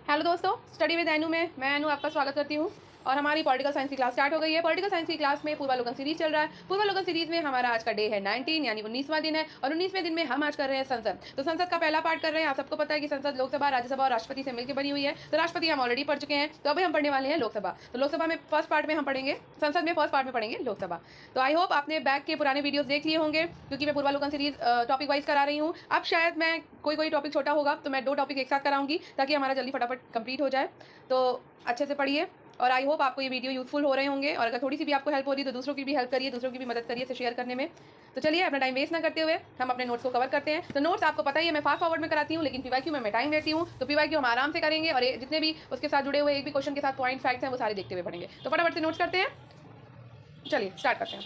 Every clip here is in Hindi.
हेलो दोस्तों, स्टडी विद एनु में मैं एनु आपका स्वागत करती हूँ। और हमारी पॉलिटिकल साइंस की क्लास स्टार्ट हो गई है। पॉलिटिकल साइंस की क्लास में पूर्वावलोकन सीरीज चल रहा है। पूर्वावलोकन सीरीज में हमारा आज का डे है 19 यानी 19वां दिन है। और 19वें दिन में हम आज कर रहे हैं संसद। तो संसद का पहला पार्ट कर रहे हैं। आप सबको पता है कि संसद लोकसभा, राज्यसभा और राष्ट्रपति से मिलकर बनी हुई है। तो राष्ट्रपति हम ऑलरेडी पढ़ चुके हैं, तो अभी हम पढ़ने वाले हैं लोकसभा। तो लोकसभा में फर्स्ट पार्ट में हम पढ़ेंगे, संसद में फर्स्ट पार्ट में पढ़ेंगे लोकसभा। तो आई होप आपने बैक के पुराने वीडियोस देख लिए होंगे, क्योंकि मैं पूर्वावलोकन सीरीज टॉपिक वाइज करा रही हूँ। अब शायद मैं कोई टॉपिक छोटा होगा तो मैं 2 टॉपिक एक साथ कराऊंगी, ताकि हमारा जल्दी फटाफट कंप्लीट हो जाए। तो अच्छे से पढ़िए और आई होप आपको ये वीडियो यूजफुल हो रहे होंगे। और अगर थोड़ी सी भी आपको हेल्प हो रही है तो दूसरों की भी हेल्प करिए, दूसरों की भी मदद करिए इसे शेयर करने में। तो चलिए अपना टाइम वेस्ट ना करते हुए हम अपने नोट्स को कवर करते हैं। तो नोट्स आपको पता ही है मैं फास्ट फॉरवर्ड में कराती हूँ, लेकिन पीवाईक्यू में मैं टाइम लेती हूँ। तो पीवाईक्यू हम आराम से करेंगे और जितने भी उसके साथ जुड़े हुए एक भी क्वेश्चन के साथ पॉइंट फैक्ट्स हैं वो सारे देखते हुए पढ़ेंगे। तो फटाफट से नोट्स करते हैं, चलिए स्टार्ट करते हैं।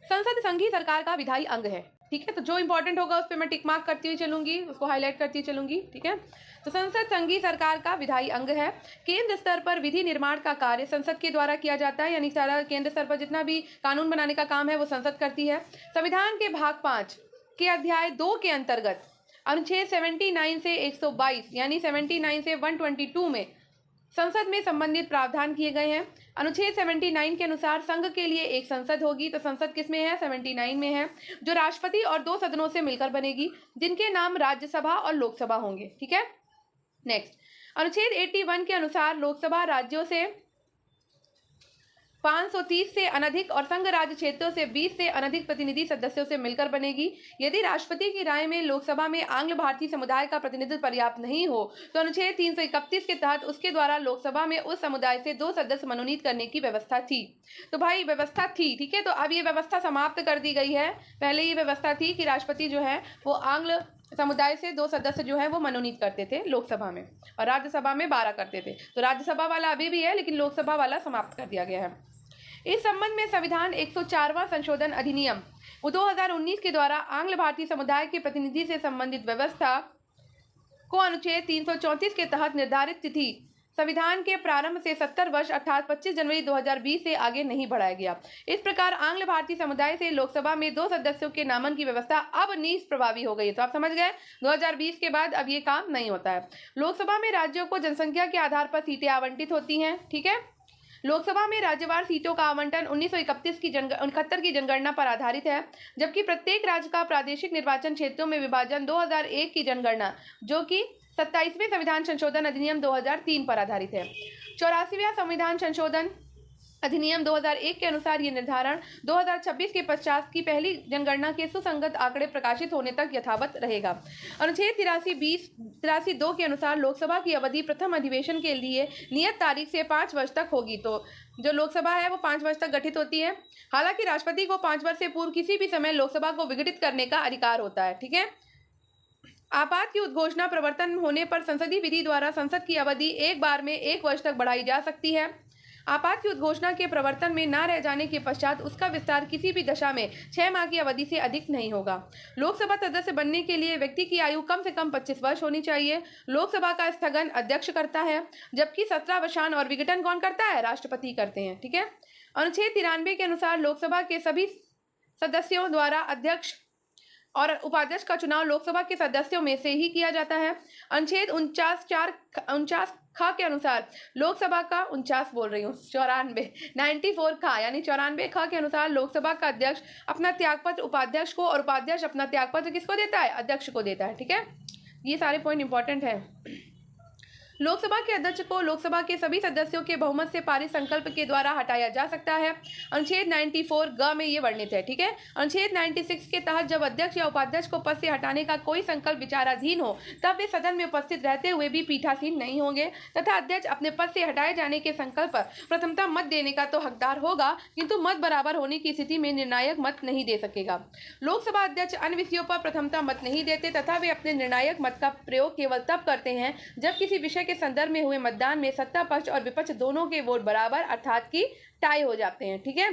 संसद संघीय सरकार का विधायी अंग है, ठीक है। तो जो इंपॉर्टेंट होगा उस पर मैं टिक मार्क करती हुई चलूंगी, उसको हाईलाइट करती चलूंगी, ठीक है। तो संसद संघीय सरकार का विधायी अंग है। केंद्र स्तर पर विधि निर्माण का कार्य संसद के द्वारा किया जाता है, यानी सारा केंद्र स्तर पर जितना भी कानून बनाने का काम है वो संसद करती है। संविधान के भाग 5 के अध्याय 2 के अंतर्गत अनुच्छेद 79 से 122 यानी 79 से 122 में संसद में संबंधित प्रावधान किए गए हैं। अनुच्छेद 79 के अनुसार संघ के लिए एक संसद होगी। तो संसद किस में है? 79 में है, जो राष्ट्रपति और 2 सदनों से मिलकर बनेगी, जिनके नाम राज्यसभा और लोकसभा होंगे, ठीक है। नेक्स्ट, अनुच्छेद 81 के अनुसार लोकसभा राज्यों से 530 से अनधिक और संघ राज्य क्षेत्रों से 20 से अनधिक प्रतिनिधि सदस्यों से मिलकर बनेगी। यदि राष्ट्रपति की राय में लोकसभा में आंग्ल भारतीय समुदाय का प्रतिनिधित्व पर्याप्त नहीं हो तो अनुच्छेद 331 के तहत उसके द्वारा लोकसभा में उस समुदाय से 2 सदस्य मनोनीत करने की व्यवस्था थी। तो भाई व्यवस्था थी, ठीक है। तो अब ये व्यवस्था समाप्त कर दी गई है। पहले ये व्यवस्था थी कि राष्ट्रपति जो है वो आंग्ल समुदाय से 2 सदस्य जो है वो मनोनीत करते थे लोकसभा में, और राज्यसभा में 12 करते थे। तो राज्यसभा वाला अभी भी है, लेकिन लोकसभा वाला समाप्त कर दिया गया है। इस संबंध में संविधान 104वां संशोधन अधिनियम 2019 के द्वारा आंग्ल भारतीय समुदाय के प्रतिनिधि से संबंधित व्यवस्था को अनुच्छेद 334 के तहत निर्धारित तिथि संविधान के प्रारंभ से 70 वर्ष अर्थात 25 जनवरी 2020 से आगे नहीं बढ़ाया गया। इस प्रकार आंग्ल भारतीय समुदाय से लोकसभा में 2 सदस्यों के नामन की व्यवस्था अब निज प्रभावी हो गई है। तो आप समझ गए, 2020 के बाद अब ये काम नहीं होता है। लोकसभा में राज्यों को जनसंख्या के आधार पर सीटें आवंटित होती हैं, ठीक है। लोकसभा में राज्यवार सीटों का आवंटन 1971 की जनगणना पर आधारित है, जबकि प्रत्येक राज्य का प्रादेशिक निर्वाचन क्षेत्रों में विभाजन 2001 की जनगणना, जो कि 27वें संविधान संशोधन अधिनियम 2003 पर आधारित है। 84वां संविधान संशोधन अधिनियम 2001 के अनुसार ये निर्धारण 2026 के पश्चात की पहली जनगणना के सुसंगत आंकड़े प्रकाशित होने तक यथावत रहेगा। अनुच्छेद 83(2) के अनुसार लोकसभा की अवधि प्रथम अधिवेशन के लिए नियत तारीख से 5 वर्ष तक होगी। तो जो लोकसभा है वो 5 वर्ष तक गठित होती है। हालांकि राष्ट्रपति को 5 वर्ष से पूर्व किसी भी समय लोकसभा को विघटित करने का अधिकार होता है, ठीक है। आपात की उद्घोषणा प्रवर्तन होने पर संसदीय विधि द्वारा संसद की अवधि एक बार में 1 वर्ष तक बढ़ाई जा सकती है। आपात की उद्घोषणा के प्रवर्तन में न रह जाने के पश्चात उसका विस्तार किसी भी दशा में 6 माह की अवधि से अधिक नहीं होगा। लोकसभा सदस्य बनने के लिए व्यक्ति की आयु कम से कम 25 वर्ष होनी चाहिए। लोकसभा का स्थगन अध्यक्ष करता है, जबकि सत्रावसान और विघटन कौन करता है? राष्ट्रपति करते हैं, ठीक है। अनुच्छेद 93 के अनुसार लोकसभा के सभी सदस्यों द्वारा अध्यक्ष और उपाध्यक्ष का चुनाव लोकसभा के सदस्यों में से ही किया जाता है। अनुच्छेद 49 ख के अनुसार लोकसभा का 94 ख यानी 94 ख के अनुसार लोकसभा का अध्यक्ष अपना त्यागपत्र उपाध्यक्ष को और उपाध्यक्ष अपना त्यागपत्र किसको देता है? अध्यक्ष को देता है, ठीक है। ये सारे पॉइंट इंपॉर्टेंट है। लोकसभा के अध्यक्ष को लोकसभा के सभी सदस्यों के बहुमत से पारित संकल्प के द्वारा हटाया जा सकता है। अनुच्छेद 94 ग में ये वर्णित है, ठीक है। अनुच्छेद 96 के तहत जब अध्यक्ष या उपाध्यक्ष को पद से हटाने का कोई संकल्प विचाराधीन हो तब वे सदन में उपस्थित रहते हुए भी पीठासीन नहीं होंगे तथा अध्यक्ष अपने पद से हटाए जाने के संकल्प पर प्रथमतः मत देने का तो हकदार होगा, किंतु मत बराबर होने की स्थिति में निर्णायक मत नहीं दे सकेगा। लोकसभा अध्यक्ष अन्य विषयों पर प्रथमतः मत नहीं देते तथा वे अपने निर्णायक मत का प्रयोग केवल तब करते हैं जब किसी विषय के संदर्भ में हुए मतदान में सत्ता पक्ष और विपक्ष दोनों के वोट बराबर अर्थात की टाई हो जाते हैं, ठीक है।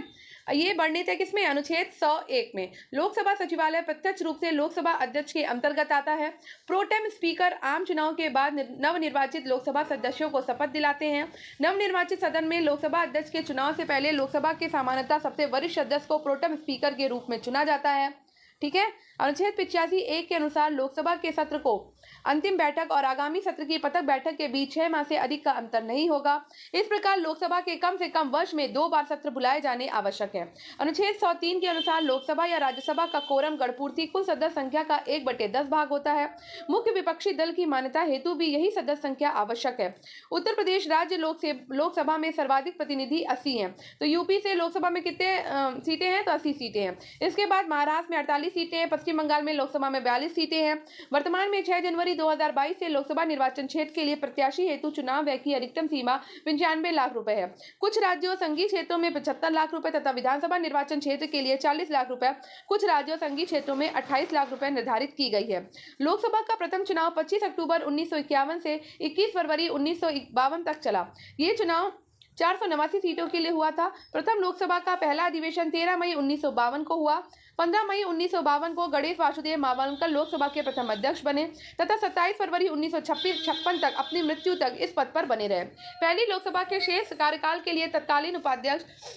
ये वर्णित है किसमें? अनुच्छेद 101 में। लोकसभा सचिवालय प्रत्यक्ष रूप से लोकसभा अध्यक्ष के अंतर्गत आता है। प्रोटेम स्पीकर आम चुनाव के बाद नवनिर्वाचित लोकसभा सदस्यों को शपथ दिलाते हैं। नवनिर्वाचित सदन में लोकसभा अध्यक्ष के चुनाव से पहले लोकसभा के सामान्यतः सबसे वरिष्ठ सदस्य को प्रोटेम स्पीकर के रूप में चुना जाता है। ठीक है। अनुच्छेद 85(1) के अनुसार लोकसभा के सत्र को अंतिम बैठक और आगामी सत्र की पृथक बैठक के बीच 6 माह से अधिक का अंतर नहीं होगा। इस प्रकार लोकसभा के कम से कम वर्ष में 2 बार सत्र बुलाए जाने आवश्यक है। अनुच्छेद 103 के अनुसार लोकसभा या राज्यसभा का कोरम गणपूर्ति कुल सदस्य संख्या का 1/10 भाग होता है। मुख्य विपक्षी दल की मान्यता हेतु भी यही सदस्य संख्या आवश्यक है। उत्तर प्रदेश राज्य लोकसभा में सर्वाधिक प्रतिनिधि 80 हैं। तो यूपी से लोकसभा में कितने सीटें हैं? तो 80 सीटें हैं। इसके बाद महाराष्ट्र में 48 सीटें हैं। पश्चिम बंगाल में लोकसभा में 42 सीटें हैं। वर्तमान में 6 जनवरी 2022 से लोकसभा निर्वाचन क्षेत्र के लिए प्रत्याशी हेतु चुनाव व्यय की अधिकतम सीमा 95 लाख रुपए है। कुछ राज्यों संघीय क्षेत्रों में 75 लाख रुपए तथा विधानसभा निर्वाचन क्षेत्र के लिए 40 लाख रुपए, कुछ राज्यों संघीय क्षेत्रों में 28 लाख रुपए निर्धारित की गई है। लोकसभा का प्रथम चुनाव 25 अक्टूबर 1951 से 21 फरवरी 1952 तक चला। ये चुनाव 489 सीटों के लिए हुआ था। प्रथम लोकसभा का पहला अधिवेशन 13 मई 1952 को हुआ। 15 मई 1952 को गणेश वासुदेव मावलंकर लोकसभा के प्रथम अध्यक्ष बने तथा 27 फरवरी 1956 तक अपनी मृत्यु तक इस पद पर बने रहे। पहली लोकसभा के शेष कार्यकाल के लिए तत्कालीन उपाध्यक्ष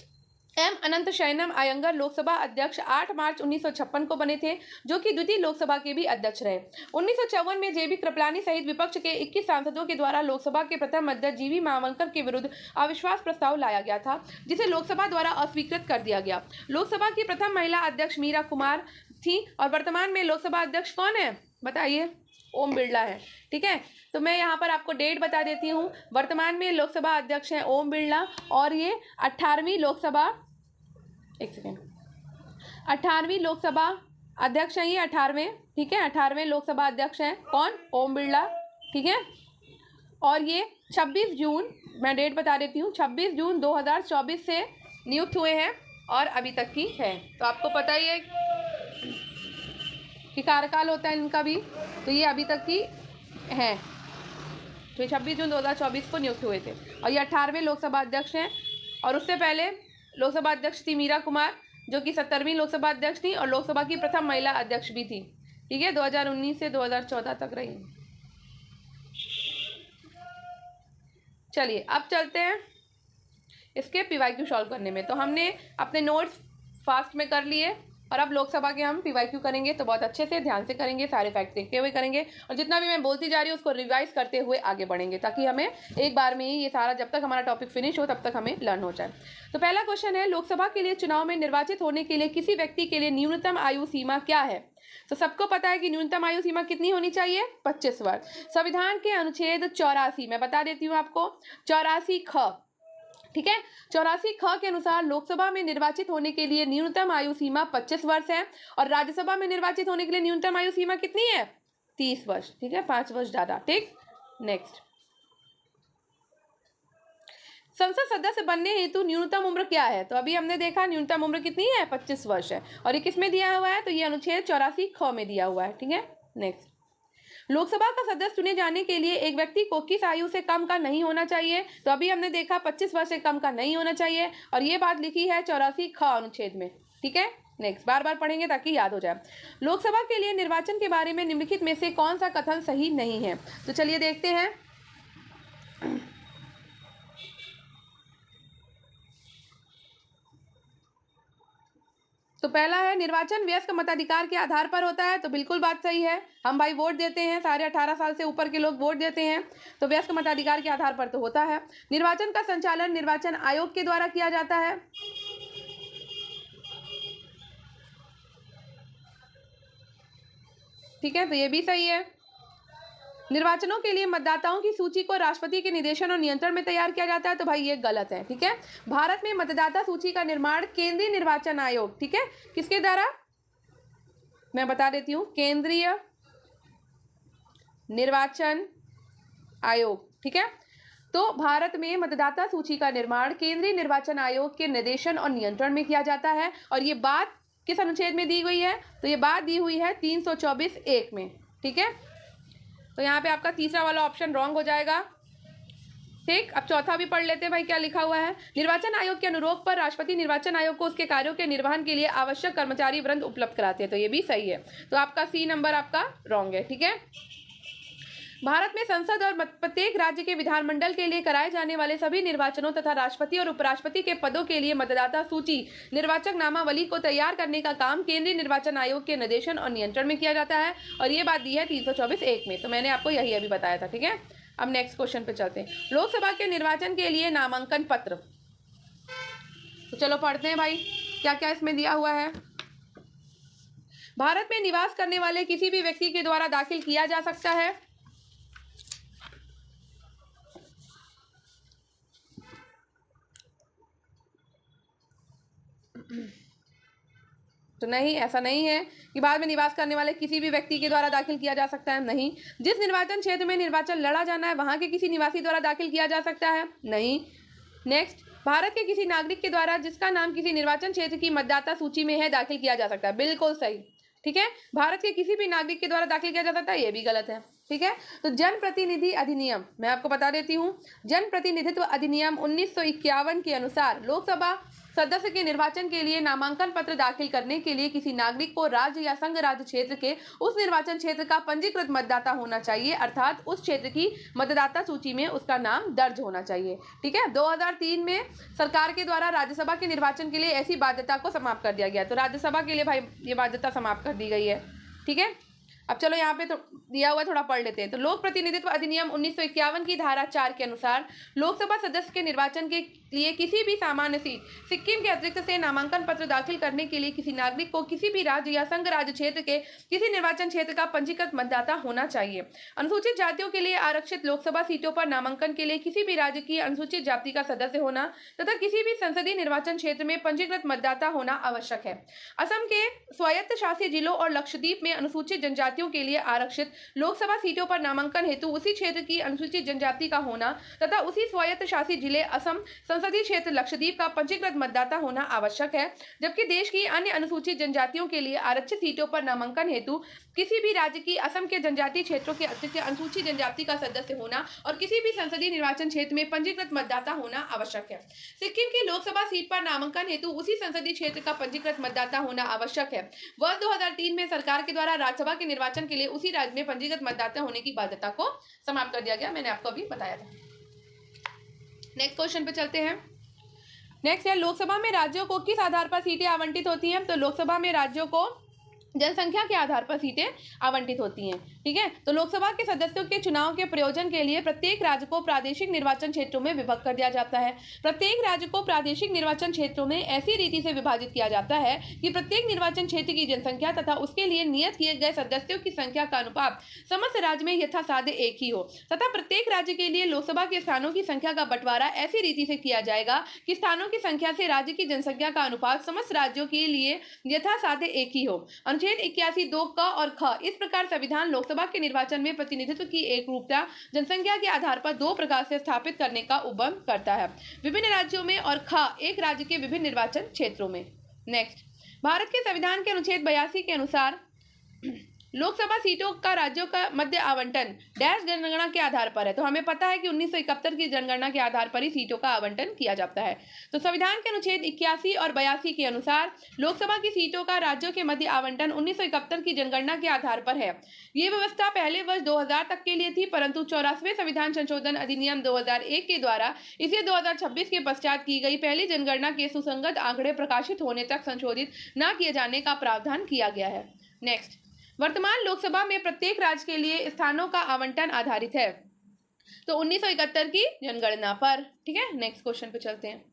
एम अनंत शयनम अयंगर लोकसभा अध्यक्ष 8 मार्च 1956 को बने थे, जो कि द्वितीय लोकसभा के भी अध्यक्ष रहे। 1954 में जेबी कृपलानी सहित विपक्ष के 21 सांसदों के द्वारा लोकसभा के प्रथम अध्यक्ष जीवी मावलंकर के विरुद्ध अविश्वास प्रस्ताव लाया गया था, जिसे लोकसभा द्वारा अस्वीकृत कर दिया गया। लोकसभा की प्रथम महिला अध्यक्ष मीरा कुमार थी और वर्तमान में लोकसभा अध्यक्ष कौन है बताइए? ओम बिरला है। ठीक है, तो मैं यहाँ पर आपको डेट बता देती हूँ। वर्तमान में लोकसभा अध्यक्ष हैं ओम बिरला और ये 18वीं लोकसभा 18वीं लोकसभा अध्यक्ष हैं ये 18वें। ठीक है, 18वें लोकसभा अध्यक्ष हैं कौन? ओम बिरला। ठीक है, और ये 26 जून, मैं डेट बता देती हूँ, 26 जून 2024 से नियुक्त हुए हैं और अभी तक की है। तो आपको पता ही है कि कार्यकाल होता है इनका भी, तो ये अभी तक की हैं। तो 26 जून 2024 को नियुक्त हुए थे और ये 18वें लोकसभा अध्यक्ष हैं। और उससे पहले लोकसभा अध्यक्ष थी मीरा कुमार, जो कि 70वीं लोकसभा अध्यक्ष थी और लोकसभा की प्रथम महिला अध्यक्ष भी थी। ठीक है, 2019 से 2014 तक रही। चलिए अब चलते हैं इसके पीवाईक्यू सॉल्व करने में। तो हमने अपने नोट्स फास्ट में कर लिए और अब लोकसभा के हम पीवाईक्यू करेंगे, तो बहुत अच्छे से ध्यान से करेंगे, सारे फैक्ट देखते हुए करेंगे और जितना भी मैं बोलती जा रही हूँ उसको रिवाइज करते हुए आगे बढ़ेंगे, ताकि हमें एक बार में ही ये सारा, जब तक हमारा टॉपिक फिनिश हो तब तक हमें लर्न हो जाए। तो पहला क्वेश्चन है, लोकसभा के लिए चुनाव में निर्वाचित होने के लिए किसी व्यक्ति के लिए न्यूनतम आयु सीमा क्या है? तो सबको पता है कि न्यूनतम आयु सीमा कितनी होनी चाहिए? 25 वर्ष। संविधान के अनुच्छेद 84, मैं बता देती हूँ आपको, 84 ख, ठीक है, 84 ख के अनुसार लोकसभा में निर्वाचित होने के लिए न्यूनतम आयु सीमा 25 वर्ष है और राज्यसभा में निर्वाचित होने के लिए न्यूनतम आयु सीमा कितनी है? 30 वर्ष। ठीक है, 5 वर्ष ज्यादा। ठीक, नेक्स्ट, संसद सदस्य बनने हेतु न्यूनतम उम्र क्या है? तो अभी हमने देखा न्यूनतम उम्र कितनी है? 25 वर्ष है और ये किस में दिया हुआ है? तो ये अनुच्छेद 84 ख में दिया हुआ है। ठीक है, नेक्स्ट, लोकसभा का सदस्य चुने जाने के लिए एक व्यक्ति को किस आयु से कम का नहीं होना चाहिए? तो अभी हमने देखा 25 वर्ष से कम का नहीं होना चाहिए और ये बात लिखी है 84 ख अनुच्छेद में। ठीक है, नेक्स्ट, बार बार पढ़ेंगे ताकि याद हो जाए। लोकसभा के लिए निर्वाचन के बारे में निम्नलिखित में से कौन सा कथन सही नहीं है? तो चलिए देखते हैं। तो पहला है, निर्वाचन वयस्क मताधिकार के आधार पर होता है। तो बिल्कुल बात सही है, हम भाई वोट देते हैं, सारे 18 साल से ऊपर के लोग वोट देते हैं, तो वयस्क मताधिकार के आधार पर तो होता है। निर्वाचन का संचालन निर्वाचन आयोग के द्वारा किया जाता है। ठीक है, तो ये भी सही है। निर्वाचनों के लिए मतदाताओं की सूची को राष्ट्रपति के निर्देशन और नियंत्रण में तैयार किया जाता है। तो भाई ये गलत है। ठीक है, भारत में मतदाता सूची का निर्माण केंद्रीय निर्वाचन आयोग, ठीक है, किसके द्वारा? मैं बता देती हूँ, केंद्रीय निर्वाचन आयोग। ठीक है, तो भारत में मतदाता सूची का निर्माण केंद्रीय निर्वाचन आयोग के निर्देशन और नियंत्रण में किया जाता है और ये बात किस अनुच्छेद में दी गई है? तो ये बात दी हुई है 324(1) में। ठीक है, तो यहाँ पे आपका तीसरा वाला ऑप्शन रॉन्ग हो जाएगा। ठीक, अब चौथा भी पढ़ लेते हैं भाई, क्या लिखा हुआ है? निर्वाचन आयोग के अनुरोध पर राष्ट्रपति निर्वाचन आयोग को उसके कार्यों के निर्वहन के लिए आवश्यक कर्मचारी वृंद उपलब्ध कराते हैं। तो ये भी सही है, तो आपका सी नंबर आपका रॉन्ग है। ठीक है, भारत में संसद और प्रत्येक राज्य के विधानमंडल के लिए कराए जाने वाले सभी निर्वाचनों तथा राष्ट्रपति और उपराष्ट्रपति के पदों के लिए मतदाता सूची निर्वाचक नामावली को तैयार करने का काम केंद्रीय निर्वाचन आयोग के निर्देशन और नियंत्रण में किया जाता है, और ये बात दी है 324(1) में। तो मैंने आपको यही अभी बताया था, ठीक है। अब नेक्स्ट क्वेश्चन पे चलते हैं। लोकसभा के निर्वाचन के लिए नामांकन पत्र, तो चलो पढ़ते हैं भाई क्या क्या इसमें दिया हुआ है। भारत में निवास करने वाले किसी भी व्यक्ति के द्वारा दाखिल किया जा सकता है। तो नहीं, ऐसा नहीं है कि भारत में निवास करने वाले किसी भी व्यक्ति के द्वारा दाखिल किया जा सकता है, नहीं। जिस निर्वाचन क्षेत्र में निर्वाचन लड़ा जाना है वहां के किसी निवासी द्वारा दाखिल किया जा सकता है, नहीं। नेक्स्ट, भारत के किसी नागरिक के द्वारा जिसका नाम किसी निर्वाचन क्षेत्र की मतदाता सूची में है दाखिल किया जा सकता है, बिल्कुल सही, ठीक है। भारत के किसी भी नागरिक के द्वारा दाखिल किया जा सकता है, ये भी गलत है, ठीक है। तो जनप्रतिनिधि अधिनियम मैं आपको बता देती हूँ। जनप्रतिनिधित्व अधिनियम 1951 के अनुसार लोकसभा सदस्य के निर्वाचन के लिए नामांकन पत्र दाखिल करने के लिए किसी नागरिक को राज्य या संघ राज्य क्षेत्र के उस निर्वाचन क्षेत्र का पंजीकृत मतदाता होना चाहिए, अर्थात उस क्षेत्र की मतदाता सूची में उसका नाम दर्ज होना चाहिए, ठीक है। 2003 में सरकार के द्वारा राज्यसभा के निर्वाचन के लिए ऐसी बाध्यता को समाप्त कर दिया गया। तो राज्यसभा के लिए भाई ये बाध्यता समाप्त कर दी गई है, ठीक है। अब चलो यहाँ पे तो दिया हुआ थोड़ा पढ़ लेते हैं। तो लोक प्रतिनिधित्व अधिनियम 1951 की धारा 4 के अनुसार लोकसभा सदस्य के निर्वाचन के लिए किसी भी सामान्य सीट सिक्किम के अतिरिक्त से नामांकन पत्र दाखिल करने के लिए किसी नागरिक को किसी भी राज्य या संघ राज्य क्षेत्र के किसी निर्वाचन क्षेत्र का पंजीकृत मतदाता होना चाहिए। अनुसूचित जातियों के लिए आरक्षित लोकसभा सीटों पर नामांकन के लिए किसी भी राज्य की अनुसूचित जाति का सदस्य होना तथा किसी भी संसदीय निर्वाचन क्षेत्र में पंजीकृत मतदाता होना आवश्यक है। असम के स्वायत्त शासी जिलों और लक्षद्वीप में अनुसूचित जनजातियों के लिए आरक्षित लोकसभा सीटों पर नामांकन हेतु उसी क्षेत्र की अनुसूचित जनजाति का होना तथा उसी स्वायत्त शासी जिले असम संसदीय क्षेत्र लक्षद्वीप का पंजीकृत मतदाता होना आवश्यक है। जबकि देश की अन्य अनुसूचित जनजातियों के लिए आरक्षित सीटों पर नामांकन हेतु किसी भी राज्य की असम के जनजातीय क्षेत्रों के अतिरिक्त अनुसूचित जनजाति का सदस्य होना और किसी भी संसदीय निर्वाचन क्षेत्र में पंजीकृत मतदाता होना आवश्यक है। सिक्किम की लोकसभा सीट पर नामांकन हेतु उसी संसदीय क्षेत्र का पंजीकृत मतदाता होना आवश्यक है। वर्ष 2003 में सरकार के द्वारा राज्यसभा के निर्वाचन के लिए उसी राज्य में पंजीकृत मतदाता होने की बाध्यता को समाप्त कर दिया गया, मैंने आपको अभी बताया था। नेक्स्ट क्वेश्चन पे चलते हैं। नेक्स्ट है, लोकसभा में राज्यों को किस आधार पर सीटें आवंटित होती हैं? तो लोकसभा में राज्यों को जनसंख्या के आधार पर सीटें आवंटित होती हैं, ठीक है। तो लोकसभा के सदस्यों के चुनाव के प्रयोजन के लिए प्रत्येक राज्य को प्रादेशिक निर्वाचन क्षेत्रों में विभक्त कर दिया जाता है। प्रत्येक राज्य को प्रादेशिक निर्वाचन क्षेत्रों में ऐसी रीति से विभाजित किया जाता है कि प्रत्येक निर्वाचन क्षेत्र की जनसंख्या तथा उसके लिए नियत किए गए सदस्यों की संख्या का अनुपात समस्त राज्य में यथासाध्य एक ही हो तथा प्रत्येक राज्य के लिए लोकसभा के स्थानों की संख्या का बंटवारा ऐसी रीति से किया जाएगा कि स्थानों की संख्या से राज्य की जनसंख्या का अनुपात समस्त राज्यों के लिए यथासाध्य एक ही हो। अनुच्छेद 81 2 क और ख इस प्रकार संविधान लोकसभा के निर्वाचन में प्रतिनिधित्व की एक रूपता जनसंख्या के आधार पर दो प्रकार से स्थापित करने का उपबंध करता है, विभिन्न राज्यों में और ख एक राज्य के विभिन्न निर्वाचन क्षेत्रों में। नेक्स्ट, भारत के संविधान के अनुच्छेद 82 के अनुसार लोकसभा सीटों का राज्यों का मध्य आवंटन डैश जनगणना के आधार पर है। तो हमें पता है कि 1971 की जनगणना के आधार पर ही सीटों का आवंटन किया जाता है। तो संविधान के अनुच्छेद 81 और 82 के अनुसार लोकसभा की सीटों का राज्यों के मध्य आवंटन 1971 की जनगणना के आधार पर है। ये व्यवस्था पहले वर्ष 2000 तक के लिए थी, परंतु 84वें संविधान संशोधन अधिनियम 2001 के द्वारा इसे 2026 के पश्चात की गई पहली जनगणना के सुसंगत आंकड़े प्रकाशित होने तक संशोधित न किए जाने का प्रावधान किया गया है। नेक्स्ट, वर्तमान लोकसभा में प्रत्येक राज्य के लिए स्थानों का आवंटन आधारित है तो 1971 की जनगणना पर, ठीक है। नेक्स्ट क्वेश्चन पे चलते हैं।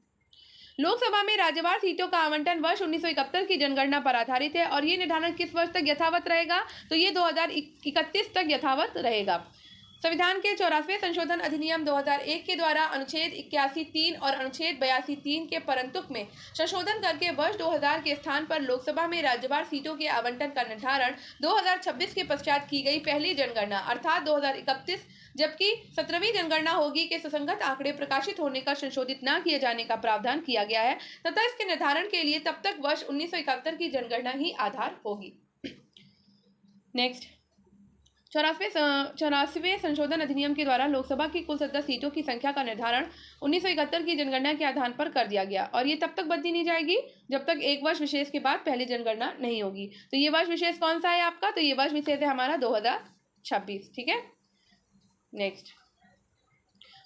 लोकसभा में राज्यवार सीटों का आवंटन वर्ष 1971 की जनगणना पर आधारित है और ये निर्धारण किस वर्ष तक यथावत रहेगा? तो ये 2031 तक यथावत रहेगा। संविधान के 84वें संशोधन अधिनियम 2001 के द्वारा अनुच्छेद 81(3) और अनुच्छेद 82(3) के परंतुक में संशोधन करके वर्ष 2000 के स्थान पर लोकसभा में राज्यवार सीटों के आवंटन का निर्धारण 2026 के पश्चात की गई पहली जनगणना अर्थात 2031 जबकि 17वीं जनगणना होगी के सुसंगत आंकड़े प्रकाशित होने का संशोधित न किए जाने का प्रावधान किया गया है तथा इसके निर्धारण के लिए तब तक वर्ष 1971 की जनगणना ही आधार होगी। नेक्स्ट, 84वें संशोधन अधिनियम के द्वारा लोकसभा की कुल सदस्य सीटों की संख्या का निर्धारण 1971 की जनगणना के आधार पर कर दिया गया और ये तब तक बदली नहीं जाएगी जब तक एक वर्ष विशेष के बाद पहली जनगणना नहीं होगी। तो ये वर्ष विशेष कौन सा है आपका? तो ये वर्ष विशेष है हमारा 2026, ठीक है। नेक्स्ट,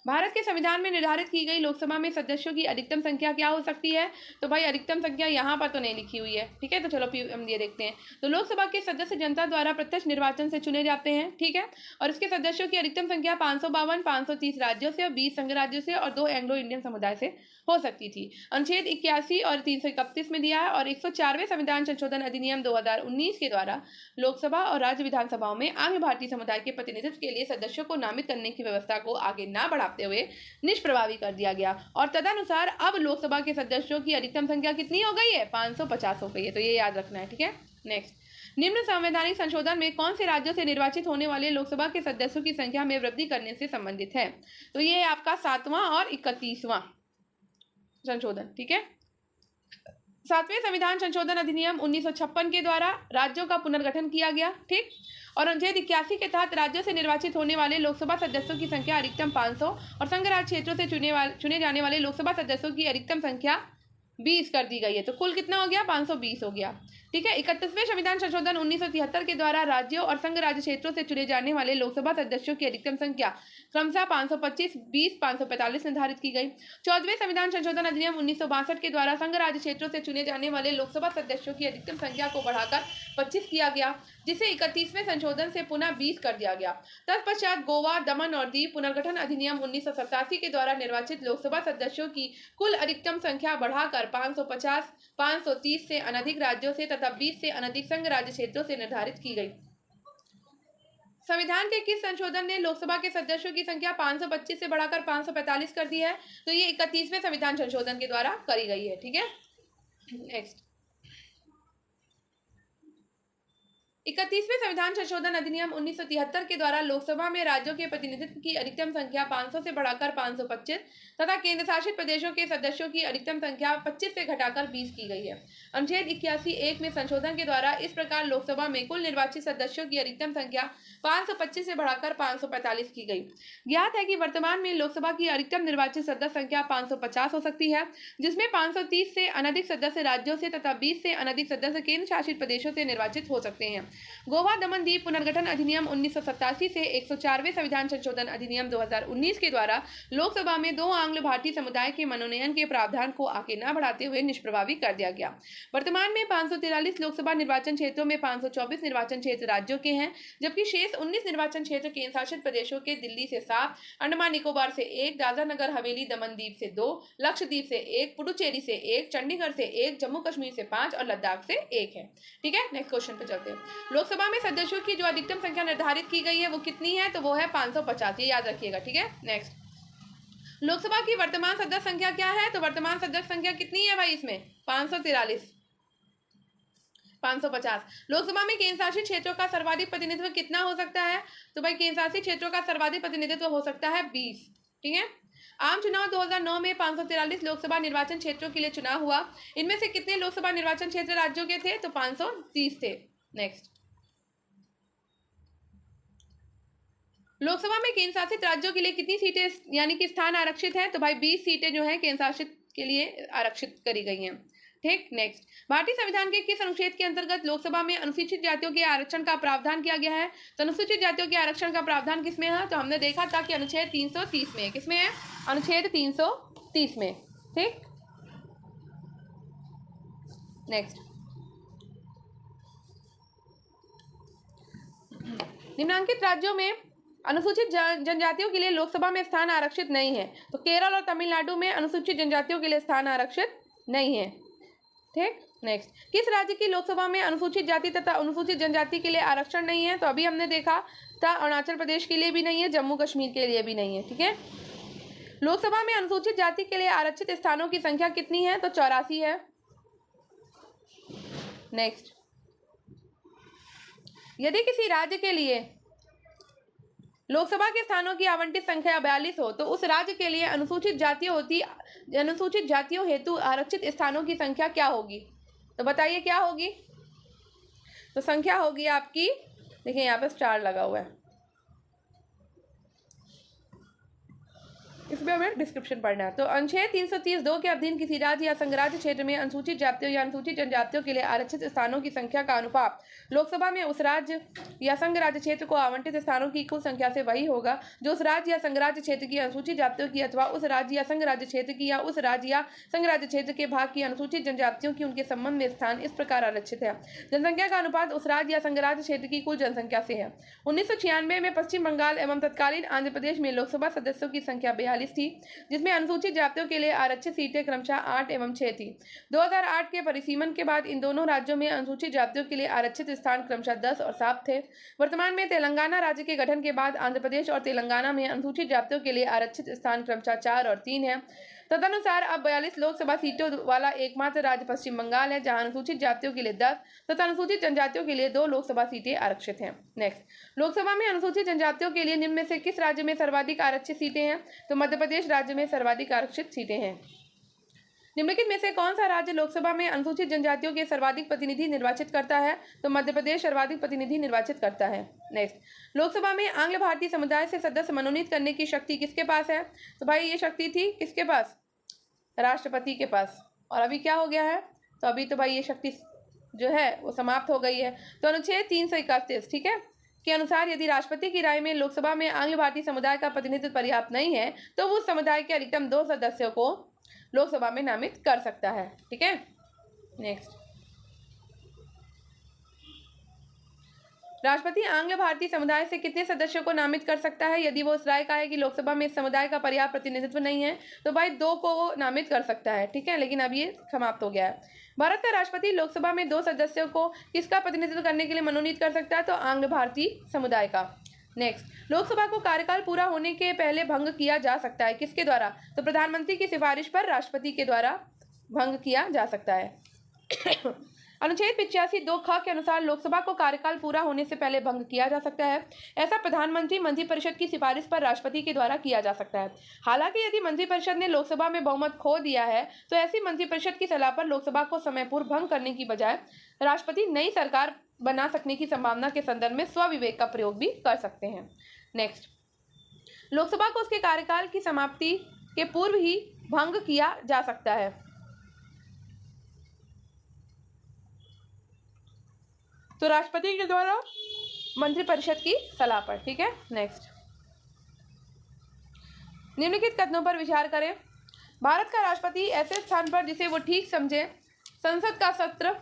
भारत के संविधान में निर्धारित की गई लोकसभा में सदस्यों की अधिकतम संख्या क्या हो सकती है? तो भाई अधिकतम संख्या यहाँ पर तो नहीं लिखी हुई है, ठीक है। तो चलो हम ये देखते हैं। तो लोकसभा के सदस्य जनता द्वारा प्रत्यक्ष निर्वाचन से चुने जाते हैं, ठीक है। और इसके सदस्यों की अधिकतम संख्या 552, 530 राज्यों से और 20 संघ राज्यों से और 2 एंग्लो इंडियन समुदाय से हो सकती थी। अनुच्छेद 81 और 331 में दिया है। और 104वें संविधान संशोधन अधिनियम 2019 के द्वारा लोकसभा और राज्य विधानसभाओं में आंग्ल भारतीय समुदाय के प्रतिनिधित्व के लिए सदस्यों को नामित करने की व्यवस्था को आगे न बढ़ाते हुए निष्प्रभावी कर दिया गया। और तदनुसार अब लोकसभा के सदस्यों की अधिकतम संख्या कितनी हो गई है? 550 हो गई है। तो ये याद रखना है, ठीक है। नेक्स्ट, निम्न संवैधानिक संशोधन में कौन से राज्यों से निर्वाचित होने वाले लोकसभा के सदस्यों की संख्या में वृद्धि करने से संबंधित है? तो ये आपका 7वां और 31वां संशोधन, ठीक है। 7वें संविधान संशोधन अधिनियम 1956 के द्वारा राज्यों का पुनर्गठन किया गया, ठीक। और अनुच्छेद 81 के तहत राज्यों से निर्वाचित होने वाले लोकसभा सदस्यों की संख्या अधिकतम 500 और संघ राज्य क्षेत्रों से चुने जाने वाले लोकसभा सदस्यों की अधिकतम संख्या 20 कर दी गई है। तो कुल कितना हो गया? 520 हो गया, ठीक है। 31वें संविधान संशोधन 1973 के द्वारा राज्यों और संघ राज्य क्षेत्रों से चुने जाने वाले लोकसभा सदस्यों की अधिकतम संख्या क्रमशः 525, 20, 545 निर्धारित की गई। 14वें संविधान संशोधन अधिनियम 1962 के द्वारा संघ राज्य क्षेत्रों से चुने जाने वाले लोकसभा सदस्यों की अधिकतम संख्या को बढ़ाकर 25 किया गया, जिसे 31वें संशोधन से पुनः 20 कर दिया गया। तत्पश्चात गोवा, दमन और दीव पुनर्गठन अधिनियम 1987 के द्वारा निर्वाचित लोकसभा सदस्यों की कुल अधिकतम संख्या बढ़ाकर 550, 530 से अनधिक राज्यों से तथा 20 से अनधिक संघ राज्य क्षेत्रों से निर्धारित की गई। संविधान के किस संशोधन ने लोकसभा के सदस्यों की संख्या 525 से बढ़ाकर 545 कर दी है? तो ये 31वें संविधान संशोधन के द्वारा करी गई है, ठीक है। नेक्स्ट, 31वें संविधान संशोधन अधिनियम 1973 के द्वारा लोकसभा में राज्यों के प्रतिनिधित्व की अधिकतम संख्या 500 से बढ़ाकर 525 तथा केंद्र शासित प्रदेशों के सदस्यों की अधिकतम संख्या 25 से घटाकर 20 की गई है। अनुच्छेद 81(1) में संशोधन के द्वारा इस प्रकार लोकसभा में कुल निर्वाचित सदस्यों की अधिकतम संख्या 525 से बढ़ाकर 545 की गई। ज्ञात है कि वर्तमान में लोकसभा की अधिकतम निर्वाचित सदस्य संख्या 550 हो सकती है, जिसमें 530 से अनधिक सदस्य राज्यों से तथा 20 से अनधिक सदस्य केंद्र शासित प्रदेशों से निर्वाचित हो सकते हैं। गोवा, दमन, दीव पुनर्गठन अधिनियम 1987 से 104वें संविधान संशोधन अधिनियम 2019 के द्वारा लोकसभा में 2 आंग्ल भारतीय समुदाय के मनोनयन के प्रावधान को आगे न बढ़ाते हुए निष्प्रभावी कर दिया गया। वर्तमान में 543 लोकसभा निर्वाचन क्षेत्रों में 524 निर्वाचन क्षेत्र राज्यों के हैं, जबकि शेष 19 निर्वाचन क्षेत्र केंद्र शासित प्रदेशों के दिल्ली से 7, अंडमान निकोबार से 1, दादरा नगर हवेली दमन दीव से 2, लक्षद्वीप से 1, पुडुचेरी से 1, चंडीगढ़ से 1, जम्मू कश्मीर से 5 और लद्दाख से 1 है, ठीक है। नेक्स्ट क्वेश्चन पे चलते हैं। लोकसभा में सदस्यों की जो अधिकतम संख्या निर्धारित की गई है वो कितनी है? तो वो है 550, ये याद रखिएगा, ठीक है। नेक्स्ट, लोकसभा की वर्तमान सदस्य संख्या क्या है? तो वर्तमान सदस्य संख्या कितनी है भाई इसमें? 543, 550। लोकसभा में केंद्र शासित क्षेत्रों का सर्वाधिक प्रतिनिधित्व कितना हो सकता है? तो भाई केंद्र शासित क्षेत्रों का सर्वाधिक प्रतिनिधित्व हो सकता है 20, ठीक है। आम चुनाव 2009 में 543 लोकसभा निर्वाचन क्षेत्रों के लिए चुनाव हुआ। इनमें से कितने लोकसभा निर्वाचन क्षेत्र राज्यों के थे? तो 530 थे। नेक्स्ट, लोकसभा में केंद्र शासित राज्यों के लिए कितनी सीटें यानी कि स्थान आरक्षित है? तो भाई 20 सीटें जो है केंद्र शासित के लिए आरक्षित करी गई हैं, ठीक। नेक्स्ट, भारतीय संविधान के किस अनुच्छेद के अंतर्गत लोकसभा में अनुसूचित जातियों के आरक्षण का प्रावधान किया गया है? तो अनुसूचित जातियों के आरक्षण का प्रावधान किसमें है? तो हमने देखा था कि अनुच्छेद 330 में। किसमें है? अनुच्छेद 330 में, ठीक। नेक्स्ट, निम्नलिखित राज्यों में अनुसूचित जनजातियों के लिए लोकसभा में स्थान आरक्षित नहीं है। तो केरल और तमिलनाडु में अनुसूचित जनजातियों के लिए स्थान आरक्षित नहीं है, ठीक। नेक्स्ट, किस राज्य की लोकसभा में अनुसूचित जाति तथा अनुसूचित जनजाति के लिए आरक्षण नहीं है? तो अभी हमने देखा था अरुणाचल प्रदेश के लिए भी नहीं है, जम्मू कश्मीर के लिए भी नहीं है, ठीक है। लोकसभा में अनुसूचित जाति के लिए आरक्षित स्थानों की संख्या कितनी है? तो 84 है। नेक्स्ट, यदि किसी राज्य के लिए लोकसभा के स्थानों की आवंटित संख्या 42 हो तो उस राज्य के लिए अनुसूचित जातियों हेतु आरक्षित स्थानों की संख्या क्या होगी? तो बताइए क्या होगी? तो संख्या होगी आपकी, देखिए यहाँ पे स्टार लगा हुआ है, इसमें हमें डिस्क्रिप्शन पढ़ना है। तो अनुच्छेद 330(2) के अधीन किसी राज्य या संघराज्य क्षेत्र में अनुसूचित जातियों या अनुसूचित जनजातियों के लिए आरक्षित स्थानों की संख्या का अनुपात लोकसभा में उस राज्य या संघ राज्य क्षेत्र को आवंटित स्थानों की कुल संख्या से वही होगा जो उस राज्य या संघ राज्य क्षेत्र की अनुसूचित जातियों की अथवा उस राज्य या संघ राज्य क्षेत्र की या उस राज्य या संघ राज्य क्षेत्र के भाग की अनुसूचित जनजातियों की उनके संबंध में स्थान इस प्रकार आरक्षित है। जनसंख्या का अनुपात उस राज्य या संघ राज्य क्षेत्र की कुल जनसंख्या से है। 1996 में पश्चिम बंगाल एवं तत्कालीन आंध्र प्रदेश में लोकसभा सदस्यों की संख्या 42 थी, जिसमें अनुसूचित जातियों के लिए आरक्षित सीटें क्रमशः 8 एवं 6 थी। 2008 के परिसीमन के बाद इन दोनों राज्यों में अनुसूचित जातियों के लिए आरक्षित स्थान क्रमशः 10 और 7 थे। वर्तमान में तेलंगाना राज्य के गठन के बाद आंध्र प्रदेश और तेलंगाना में अनुसूचित जातियों के लिए आरक्षित स्थान क्रमशः 4 और 3 है। तदनुसार अब 42 लोकसभा सीटों वाला एकमात्र राज्य पश्चिम बंगाल है, जहां अनुसूचित जातियों के लिए 10 तथा अनुसूचित जनजातियों के लिए 2 लोकसभा सीटें आरक्षित हैं। नेक्स्ट, लोकसभा में अनुसूचित जनजातियों के लिए निम्न में से किस राज्य में सर्वाधिक आरक्षित सीटें हैं? तो मध्य प्रदेश राज्य में सर्वाधिक आरक्षित सीटें हैं। निम्नलिखित में से कौन सा राज्य लोकसभा में अनुसूचित जनजातियों के सर्वाधिक प्रतिनिधि निर्वाचित करता है? तो मध्य प्रदेश सर्वाधिक प्रतिनिधि निर्वाचित करता है। नेक्स्ट, लोकसभा में आंग्ल भारतीय समुदाय से सदस्य मनोनीत करने की शक्ति किसके पास है? तो भाई ये शक्ति थी किसके पास? राष्ट्रपति के पास। और अभी क्या हो गया है? तो अभी तो भाई ये शक्ति जो है वो समाप्त हो गई है। तो अनुच्छेद 331, ठीक है, के अनुसार यदि राष्ट्रपति की राय में लोकसभा में आंग्ल भारतीय समुदाय का प्रतिनिधित्व पर्याप्त नहीं है तो वो समुदाय के अधिकतम 2 सदस्यों को लोकसभा में नामित कर सकता है। ठीक है, नेक्स्ट, राष्ट्रपति आंग्ल भारतीय समुदाय से कितने सदस्यों को नामित कर सकता है? यदि वो इस राय का है कि लोकसभा में इस समुदाय का पर्याप्त प्रतिनिधित्व नहीं है तो भाई 2 को वो नामित कर सकता है। ठीक है, लेकिन अब ये समाप्त हो गया है। भारत का राष्ट्रपति लोकसभा में 2 सदस्यों को किसका प्रतिनिधित्व करने के लिए मनोनीत कर सकता है? तो आंग्ल भारतीय समुदाय का। नेक्स्ट, लोकसभा को कार्यकाल पूरा होने के पहले भंग किया जा सकता है, किसके द्वारा? तो प्रधानमंत्री की सिफारिश पर राष्ट्रपति के द्वारा भंग किया जा सकता है। अनुच्छेद 85(2) ख के अनुसार लोकसभा को कार्यकाल पूरा होने से पहले भंग किया जा सकता है। ऐसा प्रधानमंत्री मंत्रिपरिषद की सिफारिश पर राष्ट्रपति के द्वारा किया जा सकता है। हालांकि यदि मंत्रिपरिषद ने लोकसभा में बहुमत खो दिया है तो ऐसी मंत्रिपरिषद की सलाह पर लोकसभा को समय पूर्व भंग करने की बजाय राष्ट्रपति नई सरकार बना सकने की संभावना के संदर्भ में स्वविवेक का प्रयोग भी कर सकते हैं। नेक्स्ट, लोकसभा को उसके कार्यकाल की समाप्ति के पूर्व ही भंग किया जा सकता है। तो राष्ट्रपति के द्वारा मंत्रिपरिषद की सलाह पर। ठीक है, नेक्स्ट, निम्नलिखित कथनों पर विचार करें। भारत का राष्ट्रपति ऐसे स्थान पर जिसे वो ठीक समझे संसद का सत्र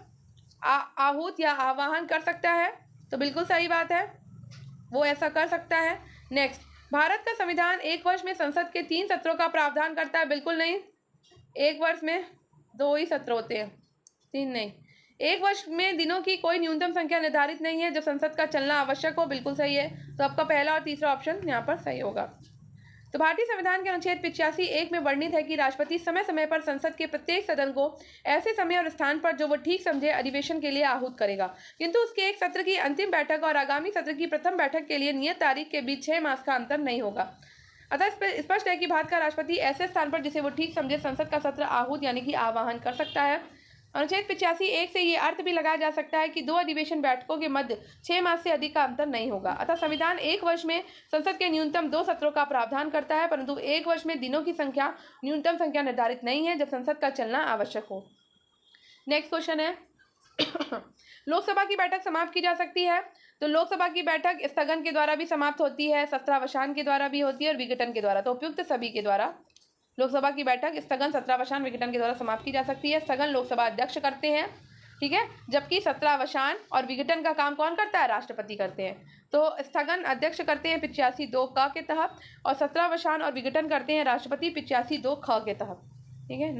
आहूत या आह्वान कर सकता है। तो बिल्कुल सही बात है, वो ऐसा कर सकता है। नेक्स्ट, भारत का संविधान 1 वर्ष में संसद के 3 सत्रों का प्रावधान करता है। बिल्कुल नहीं, 1 वर्ष में 2 ही सत्र होते हैं, 3 नहीं। 1 वर्ष में दिनों की कोई न्यूनतम संख्या निर्धारित नहीं है जब संसद का चलना आवश्यक हो। बिल्कुल सही है, तो आपका पहला और तीसरा ऑप्शन यहाँ पर सही होगा। तो भारतीय संविधान के अनुच्छेद 85(1) में वर्णित है कि राष्ट्रपति समय समय पर संसद के प्रत्येक सदन को ऐसे समय और स्थान पर जो वो ठीक समझे अधिवेशन के लिए आहूत करेगा, किंतु उसके एक सत्र की अंतिम बैठक और आगामी सत्र की प्रथम बैठक के लिए नियत तारीख के बीच 6 मास का अंतर नहीं होगा। अतः स्पष्ट है कि भारत का राष्ट्रपति ऐसे स्थान पर जिसे वो ठीक समझे संसद का सत्र आहूत यानी कि आह्वान कर सकता है। अनुच्छेद 85(1) से ये अर्थ भी लगाया जा सकता है कि 2 अधिवेशन बैठकों के मध्य 6 मास से अधिक का अंतर नहीं होगा। अतः संविधान 1 वर्ष में संसद के न्यूनतम 2 सत्रों का प्रावधान करता है, परंतु 1 वर्ष में दिनों की संख्या न्यूनतम संख्या निर्धारित नहीं है जब संसद का चलना आवश्यक हो। नेक्स्ट क्वेश्चन है लोकसभा की बैठक समाप्त की जा सकती है। तो लोकसभा की बैठक स्थगन के द्वारा भी समाप्त होती है, सत्रावसान के द्वारा भी होती है और विघटन के द्वारा। तो उपयुक्त सभी के द्वारा लोकसभा की बैठक स्थगन, सत्रावसान, विघटन के द्वारा समाप्त की जा सकती है। स्थगन लोकसभा अध्यक्ष करते हैं, ठीक है, जबकि सत्रावसान और विघटन का काम कौन करता है? राष्ट्रपति करते हैं। तो स्थगन अध्यक्ष करते हैं 85(2) क के तहत और सत्रावसान और विघटन करते हैं राष्ट्रपति 85(2) ख के तहत। ठीक है,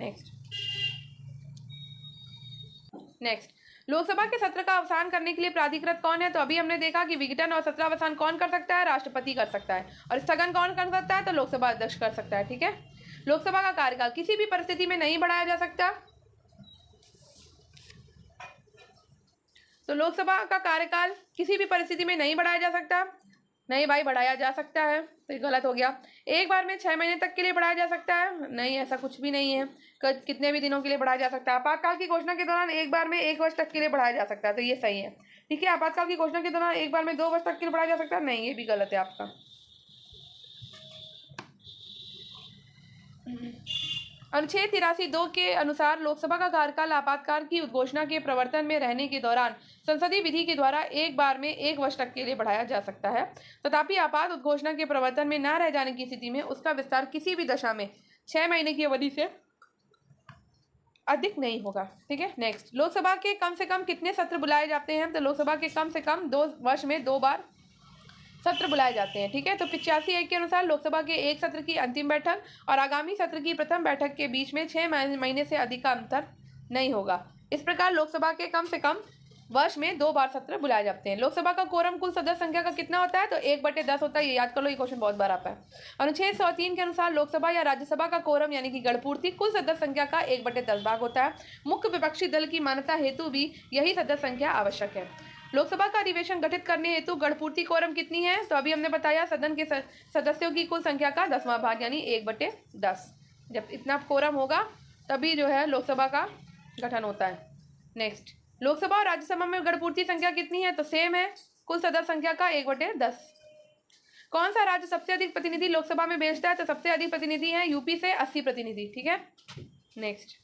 नेक्स्ट, लोकसभा के सत्र का अवसान करने के लिए प्राधिकृत कौन है? तो अभी हमने देखा कि विघटन और सत्रावसान कौन कर सकता है? राष्ट्रपति कर सकता है। और स्थगन कौन कर सकता है? तो लोकसभा अध्यक्ष कर सकता है। ठीक है, लोकसभा का कार्यकाल किसी भी परिस्थिति में नहीं बढ़ाया जा सकता। तो लोकसभा का कार्यकाल किसी भी परिस्थिति में नहीं बढ़ाया जा सकता। नहीं भाई, बढ़ाया जा सकता है, तो गलत हो गया। एक बार में 6 महीने तक के लिए बढ़ाया जा सकता है? नहीं, ऐसा कुछ भी नहीं है। कितने भी दिनों के लिए बढ़ाया जा सकता है। आपातकाल की घोषणा के दौरान एक बार में 1 वर्ष तक के लिए बढ़ाया जा सकता है, तो ये सही है। ठीक है, आपातकाल की घोषणा के दौरान एक बार में 2 वर्ष तक के लिए बढ़ाया जा सकता है? नहीं, ये भी गलत है आपका। अनुच्छेद 83(2) के अनुसार लोकसभा का कार्यकाल आपातकाल की उद्घोषणा के प्रवर्तन में रहने के दौरान संसदीय विधि के द्वारा एक बार में 1 वर्ष तक के लिए बढ़ाया जा सकता है। तथापि आपात उद्घोषणा के प्रवर्तन में न रह जाने की स्थिति में उसका विस्तार किसी भी दशा में 6 महीने की अवधि से अधिक नहीं होगा। ठीक है, नेक्स्ट, लोकसभा के कम से कम कितने सत्र बुलाए जाते हैं? तो लोकसभा के कम से कम 2 वर्ष में 2 बार सत्र बुलाए जाते हैं। ठीक है, तो 85(1) के अनुसार लोकसभा के एक सत्र की अंतिम बैठक और आगामी सत्र की प्रथम बैठक के बीच में 6 महीने से अधिक का अंतर नहीं होगा। इस प्रकार लोकसभा के कम से कम वर्ष में 2 बार सत्र बुलाए जाते हैं। लोकसभा का कोरम कुल सदस्य संख्या का कितना होता है? तो 1/10 होता है। ये याद कर लो, ये क्वेश्चन बहुत बार आता है। अनुच्छेद 103 के अनुसार लोकसभा या राज्यसभा का कोरम यानी कि गणपूर्ति कुल सदस्य संख्या का 1/10 भाग होता है। मुख्य विपक्षी दल की मान्यता हेतु भी यही सदस्य संख्या आवश्यक है। लोकसभा का अधिवेशन गठित करने हेतु गणपूर्ति कोरम कितनी है? तो अभी हमने बताया सदन के सदस्यों की कुल संख्या का 10वां भाग यानी 1/10। जब इतना कोरम होगा तभी जो है लोकसभा का गठन होता है। नेक्स्ट, लोकसभा और राज्यसभा में गणपूर्ति संख्या कितनी है? तो सेम है, कुल सदस्य संख्या का 1/10। कौन सा राज्य सबसे अधिक प्रतिनिधि लोकसभा में भेजता है? तो सबसे अधिक प्रतिनिधि है यूपी से 80 प्रतिनिधि। ठीक है, नेक्स्ट,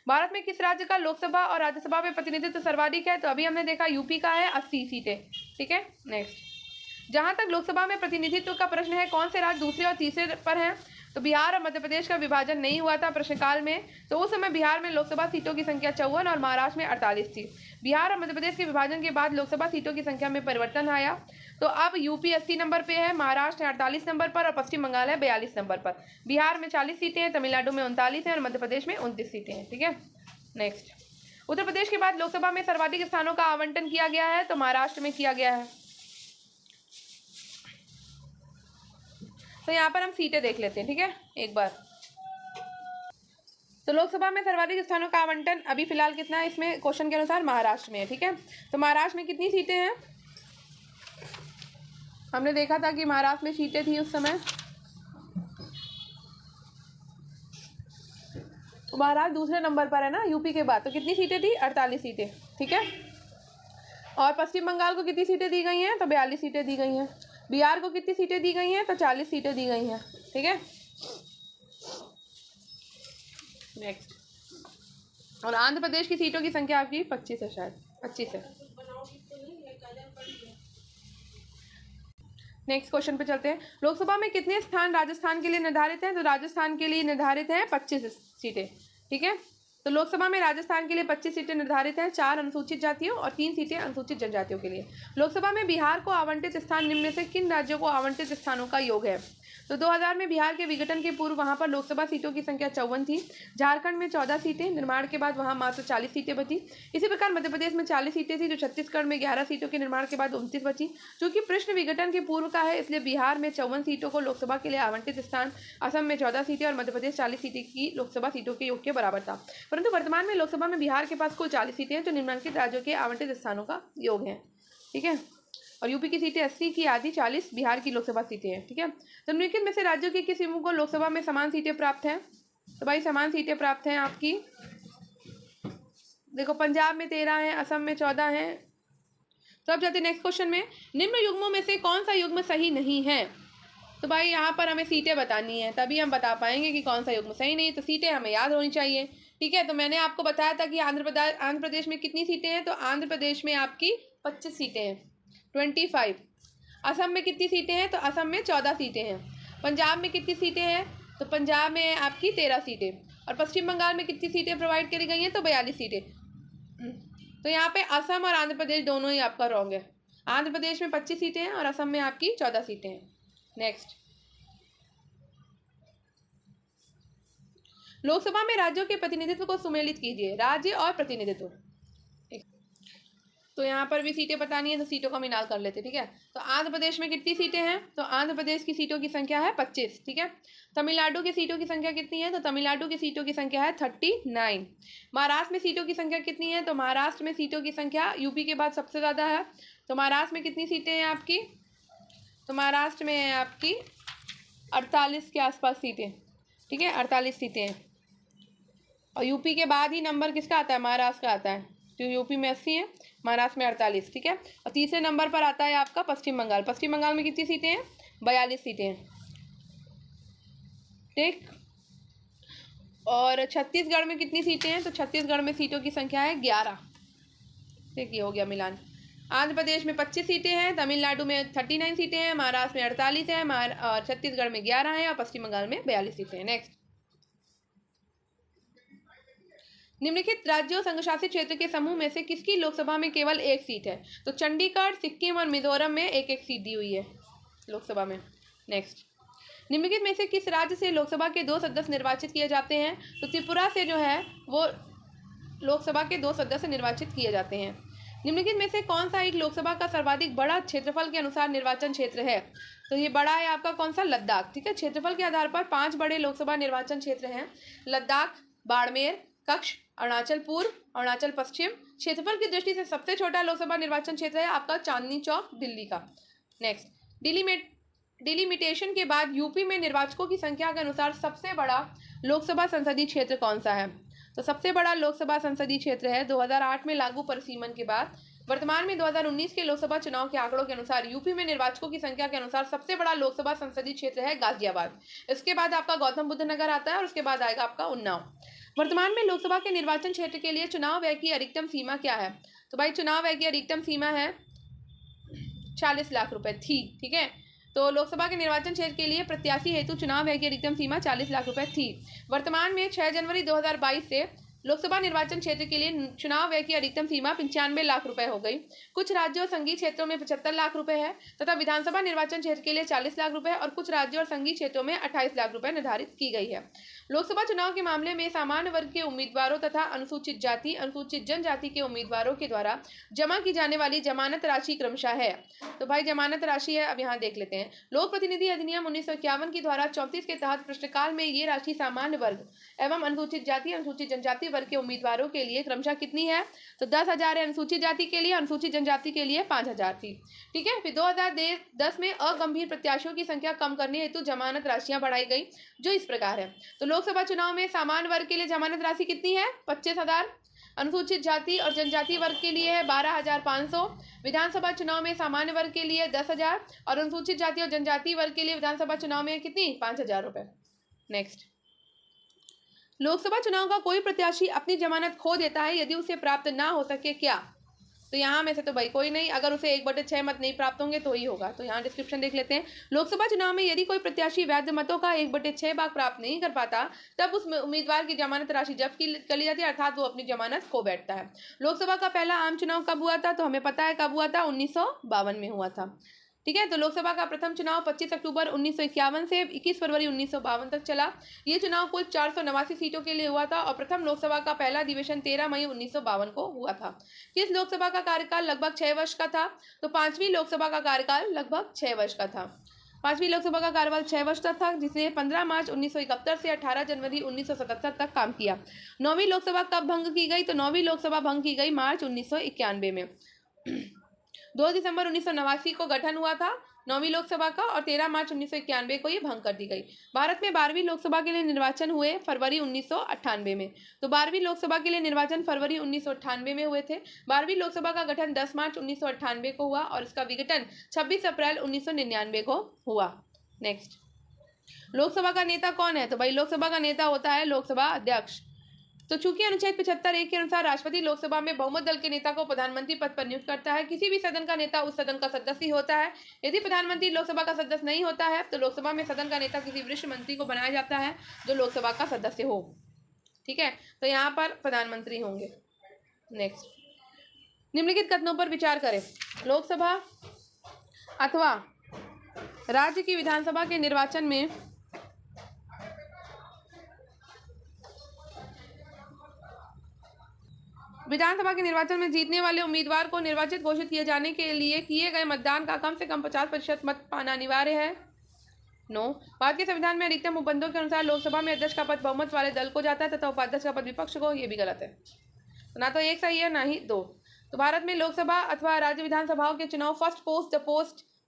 भारत में किस राज्य का लोकसभा और राज्यसभा में प्रतिनिधित्व सर्वाधिक है? तो अभी हमने देखा यूपी का है 80 सीटें। ठीक है, नेक्स्ट, जहां तक लोकसभा में प्रतिनिधित्व का प्रश्न है, कौन से राज्य दूसरे और तीसरे पर हैं? तो बिहार और मध्य प्रदेश का विभाजन नहीं हुआ था प्रश्नकाल में, तो उस समय बिहार में लोकसभा सीटों की संख्या 54 और महाराष्ट्र में 48 थी। बिहार और मध्य प्रदेश के विभाजन के बाद लोकसभा सीटों की संख्या में परिवर्तन आया, तो अब यूपी 80 नंबर पे है, महाराष्ट्र 48 नंबर पर और पश्चिम बंगाल है 42 नंबर पर। बिहार में 40 सीटें हैं, तमिलनाडु में 39 हैं और मध्य प्रदेश में 29 सीटें हैं। ठीक है, नेक्स्ट, उत्तर प्रदेश के बाद लोकसभा में सर्वाधिक स्थानों का आवंटन किया गया है, तो महाराष्ट्र में किया गया है। तो यहाँ पर हम सीटें देख लेते हैं। ठीक है, एक बार, तो लोकसभा में सर्वाधिक स्थानों का आवंटन अभी फिलहाल कितना है इसमें क्वेश्चन के अनुसार? महाराष्ट्र में है। ठीक है, तो महाराष्ट्र में कितनी सीटें हैं? हमने देखा था कि महाराष्ट्र में सीटें थी उस समय, तो महाराष्ट्र दूसरे नंबर पर है ना यूपी के बाद, तो कितनी सीटें थी? 48 सीटें। ठीक है, और पश्चिम बंगाल को कितनी सीटें दी गई हैं? तो 42 सीटें दी गई हैं। बिहार को कितनी सीटें दी गई हैं? तो 40 सीटें दी गई हैं। ठीक है, नेक्स्ट, और आंध्र प्रदेश की सीटों की संख्या आपकी 25 है, शायद 25 है। नेक्स्ट क्वेश्चन पे चलते हैं। लोकसभा में कितने स्थान राजस्थान के लिए निर्धारित हैं? तो राजस्थान के लिए निर्धारित हैं 25 सीटें। ठीक है, तो लोकसभा में राजस्थान के लिए 25 सीटें निर्धारित हैं, 4 अनुसूचित जातियों और 3 सीटें अनुसूचित जनजातियों के लिए। लोकसभा में बिहार को आवंटित स्थान निम्न में से किन राज्यों को आवंटित स्थानों का योग है? तो 2000 में बिहार के विघटन के पूर्व वहां पर लोकसभा सीटों की संख्या 54 थी। झारखंड में 14 सीटें, निर्माण के बाद वहां मात्र 40 सीटें बची। इसी प्रकार मध्य प्रदेश में 40 सीटें थी, जो छत्तीसगढ़ में 11 सीटों के निर्माण के बाद 29 बची। चूंकि प्रश्न विघटन के पूर्व का है, इसलिए बिहार में 54 सीटों को लोकसभा के लिए आवंटित स्थान, असम में 14 सीटें और मध्य प्रदेश 40 सीटें की लोकसभा सीटों के योग के बराबर था। परंतु वर्तमान में लोकसभा में बिहार के पास कुल 40 सीटें हैं, जो निम्नलिखित राज्यों के आवंटित स्थानों का योग है। ठीक है, और यूपी की सीटें 80 की आधी 40 बिहार की लोकसभा सीटें हैं। ठीक है, तो निम्नलिखित में से राज्यों के किस समूह को लोकसभा में समान सीटें प्राप्त हैं? तो भाई समान सीटें प्राप्त हैं आपकी, देखो पंजाब में 13 हैं, असम में 14 हैं। तो अब जाते नेक्स्ट क्वेश्चन में, निम्न युग्मों में से कौन सा युग्म सही नहीं है? तो भाई यहाँ पर हमें सीटें बतानी है, तभी हम बता पाएंगे कि कौन सा युग्म सही नहीं है। तो सीटें हमें याद होनी चाहिए। ठीक है, तो मैंने आपको बताया था कि आंध्र प्रदेश में कितनी सीटें हैं? तो आंध्र प्रदेश में आपकी 25 सीटें हैं, 25। असम में कितनी सीटें हैं? तो असम में 14 सीटें हैं। पंजाब में कितनी सीटें हैं? तो पंजाब में आपकी 13 सीटें। और पश्चिम बंगाल में कितनी सीटें प्रोवाइड करी गई हैं? तो 42 सीटें। तो यहाँ पे असम और आंध्र प्रदेश दोनों ही आपका रॉन्ग है। आंध्र प्रदेश में 25 सीटें हैं और असम में आपकी 14 सीटें हैं। नेक्स्ट, लोकसभा में राज्यों के प्रतिनिधित्व को सुमेलित कीजिए। राज्य और प्रतिनिधित्व, तो यहाँ पर भी सीटें बतानी है, तो सीटों का मिलान कर लेते हैं। ठीक है, तो आंध्र प्रदेश में कितनी सीटें हैं? तो आंध्र प्रदेश की सीटों की संख्या है 25। ठीक है, तमिलनाडु की सीटों की संख्या कितनी है? तो तमिलनाडु की सीटों की संख्या है 39। महाराष्ट्र में सीटों की संख्या कितनी है? तो महाराष्ट्र में सीटों की संख्या यूपी के बाद सबसे ज़्यादा है। तो महाराष्ट्र में कितनी सीटें हैं आपकी? तो महाराष्ट्र में है आपकी 48 के आसपास सीटें। ठीक है, 48 सीटें हैं। और यूपी के बाद ही नंबर किसका आता है? महाराष्ट्र का आता है, जो यूपी में 80 है, महाराष्ट्र में 48। ठीक है, और तीसरे नंबर पर आता है आपका पश्चिम बंगाल। पश्चिम बंगाल में कितनी सीटें हैं? 42 सीटें हैं। ठीक, और छत्तीसगढ़ में कितनी सीटें हैं? तो छत्तीसगढ़ में सीटों की संख्या है 11। देखिए हो गया मिलान। आंध्र प्रदेश में 25 सीटें हैं, तमिलनाडु में 39 सीटें हैं, महाराष्ट्र में 48 है, और छत्तीसगढ़ में 11 है और पश्चिम बंगाल में 42 सीटें हैं। नेक्स्ट, निम्नलिखित राज्यों और संघ शासित क्षेत्र के समूह में से किसकी लोकसभा में केवल एक सीट है? तो चंडीगढ़, सिक्किम और मिजोरम में एक एक सीट दी हुई है लोकसभा में। नेक्स्ट, निम्नलिखित में से किस राज्य से लोकसभा के 2 सदस्य निर्वाचित किए जाते हैं? तो त्रिपुरा से जो है वो लोकसभा के 2 सदस्य निर्वाचित किए जाते हैं। निम्नलिखित में से कौन सा एक लोकसभा का सर्वाधिक बड़ा क्षेत्रफल के अनुसार निर्वाचन क्षेत्र है? तो ये बड़ा है आपका कौन सा? लद्दाख। ठीक है, क्षेत्रफल के आधार पर 5 बड़े लोकसभा निर्वाचन क्षेत्र हैं। लद्दाख, बाड़मेर, कच्छ, अरुणाचल पूर्व, अरुणाचल पश्चिम। क्षेत्रफल की दृष्टि से सबसे छोटा लोकसभा निर्वाचन क्षेत्र है आपका चांदनी चौक, दिल्ली का। नेक्स्ट, डिलिमिटेशन के बाद यूपी में निर्वाचकों की संख्या के अनुसार सबसे बड़ा लोकसभा संसदीय क्षेत्र कौन सा है? तो सबसे बड़ा लोकसभा संसदीय क्षेत्र है 2008 में लागू परिसीमन के बाद। वर्तमान में 2019 के लोकसभा चुनाव के आंकड़ों के अनुसार यूपी में निर्वाचकों की संख्या के अनुसार सबसे बड़ा लोकसभा संसदीय क्षेत्र है गाजियाबाद। इसके बाद आपका गौतम बुद्ध नगर आता है और उसके बाद आएगा आपका उन्नाव। वर्तमान में लोकसभा के निर्वाचन क्षेत्र के लिए चुनाव व्यय की अधिकतम सीमा क्या है? तो भाई चुनाव व्यय की अधिकतम सीमा है 40 लाख रुपए थी। ठीक है, तो लोकसभा के निर्वाचन क्षेत्र के लिए प्रत्याशी हेतु चुनाव व्यय की अधिकतम सीमा 40 लाख रुपए थी। वर्तमान में 6 जनवरी 2022 से लोकसभा निर्वाचन क्षेत्र के लिए चुनाव व्यय की अधिकतम सीमा 95 लाख रुपए हो गई। कुछ राज्यों और संघीय क्षेत्रों में 75 लाख रुपए है तथा विधानसभा निर्वाचन क्षेत्र के लिए 40 लाख रुपए और कुछ राज्यों और संघीय क्षेत्रों में 28 लाख रुपए निर्धारित की गई है। लोकसभा चुनाव के मामले में सामान्य वर्ग के उम्मीदवारों तथा अनुसूचित जाति, अनुसूचित जनजाति के उम्मीदवारों के द्वारा जमा की जाने वाली जमानत राशि क्रमशः है। तो भाई जमानत राशि है, अब यहाँ देख लेते हैं। लोक प्रतिनिधि अधिनियम 1951 की धारा 34 के तहत प्रश्नकाल में ये राशि सामान्य वर्ग एवं अनुसूचित जाति, अनुसूचित जनजाति वर्ग के उम्मीदवारों के लिए क्रमशः कितनी है? तो 10,000 है अनुसूचित जाति के लिए, अनुसूचित जनजाति के लिए 5,000 थी। ठीक है, फिर 2010 में अगंभीर प्रत्याशियों की संख्या कम करने हेतु जमानत राशियां बढ़ाई गई जो इस प्रकार है। तो लोकसभा चुनाव में सामान्य वर्ग के लिए जमानत राशि कितनी है? 25,000। अनुसूचित जाति और जनजाति वर्ग के लिए है 12,500। विधानसभा चुनाव में सामान्य वर्ग के लिए 10,000 और अनुसूचित जाति और जनजाति वर्ग के लिए विधानसभा चुनाव में कितनी? 5,000 रुपए। नेक्स्ट, लोकसभा चुनाव का कोई प्रत्याशी अपनी जमानत खो देता है यदि उसे प्राप्त ना हो सके क्या? तो यहाँ में से तो भाई कोई नहीं, अगर उसे 1/6 मत नहीं प्राप्त होंगे तो ही होगा। तो यहाँ डिस्क्रिप्शन देख लेते हैं। लोकसभा चुनाव में यदि कोई प्रत्याशी वैध मतों का 1/6 भाग प्राप्त नहीं कर पाता तब उस उम्मीदवार की जमानत राशि जब्त कर ली जाती है, अर्थात वो अपनी जमानत खो बैठता है। लोकसभा का पहला आम चुनाव कब हुआ था? तो हमें पता है कब हुआ था, 1952 में हुआ था। ठीक है, तो लोकसभा का प्रथम चुनाव 25 अक्टूबर 1951 से 21 फरवरी 1952 तक चला। ये चुनाव कुल 489 सीटों के लिए हुआ था और प्रथम लोकसभा का पहला अधिवेशन 13 मई 1952 को हुआ था। किस लोकसभा का कार्यकाल लगभग 6 वर्ष का था? तो 5वीं लोकसभा का कार्यकाल लगभग 6 वर्ष का था। 5वीं लोकसभा का कार्यकाल 6 वर्ष तक था, जिसने 15 मार्च 1971 से 18 जनवरी 1977 तक काम किया। 9वीं लोकसभा कब भंग की गई? तो 9वीं लोकसभा भंग की गई मार्च 1991 में। 2 दिसंबर 1989 को गठन हुआ था 9वीं लोकसभा का और 13 मार्च 1991 को ये भंग कर दी गई। भारत में 12वीं लोकसभा के लिए निर्वाचन हुए फरवरी 1998 में। तो 12वीं लोकसभा के लिए निर्वाचन फरवरी 1998 में हुए थे। 12वीं लोकसभा का गठन 10 मार्च 1998 को हुआ और इसका विघटन 26 अप्रैल 1999 को हुआ। नेक्स्ट, लोकसभा का नेता कौन है? तो भाई लोकसभा का नेता होता है लोकसभा अध्यक्ष। तो चूंकि अनुच्छेद 75(1) के अनुसार राष्ट्रपति लोकसभा में बहुमत दल के नेता को प्रधानमंत्री पद पर नियुक्त करता है। किसी भी सदन का नेता उस सदन का सदस्य होता है। यदि प्रधानमंत्री लोकसभा का सदस्य नहीं होता है तो लोकसभा में सदन का नेता किसी वरिष्ठ मंत्री को बनाया जाता है जो लोकसभा का सदस्य हो। ठीक है, तो यहाँ पर प्रधानमंत्री होंगे। नेक्स्ट, निम्नलिखित कथनों पर विचार करें। लोकसभा अथवा राज्य की विधानसभा के निर्वाचन में विधानसभा के निर्वाचन में जीतने वाले उम्मीदवार को निर्वाचित घोषित किए जाने के लिए किए गए मतदान का कम से कम 50% मत पाना अनिवार्य है। नो, भारत के संविधान में अधिकतम उपबंधों के अनुसार लोकसभा में अध्यक्ष का पद बहुमत वाले दल को जाता है तथा उपाध्यक्ष का पद विपक्ष को। ये भी गलत है, तो ना तो एक सही है ना ही दो। तो भारत में लोकसभा अथवा राज्य विधानसभाओं के चुनाव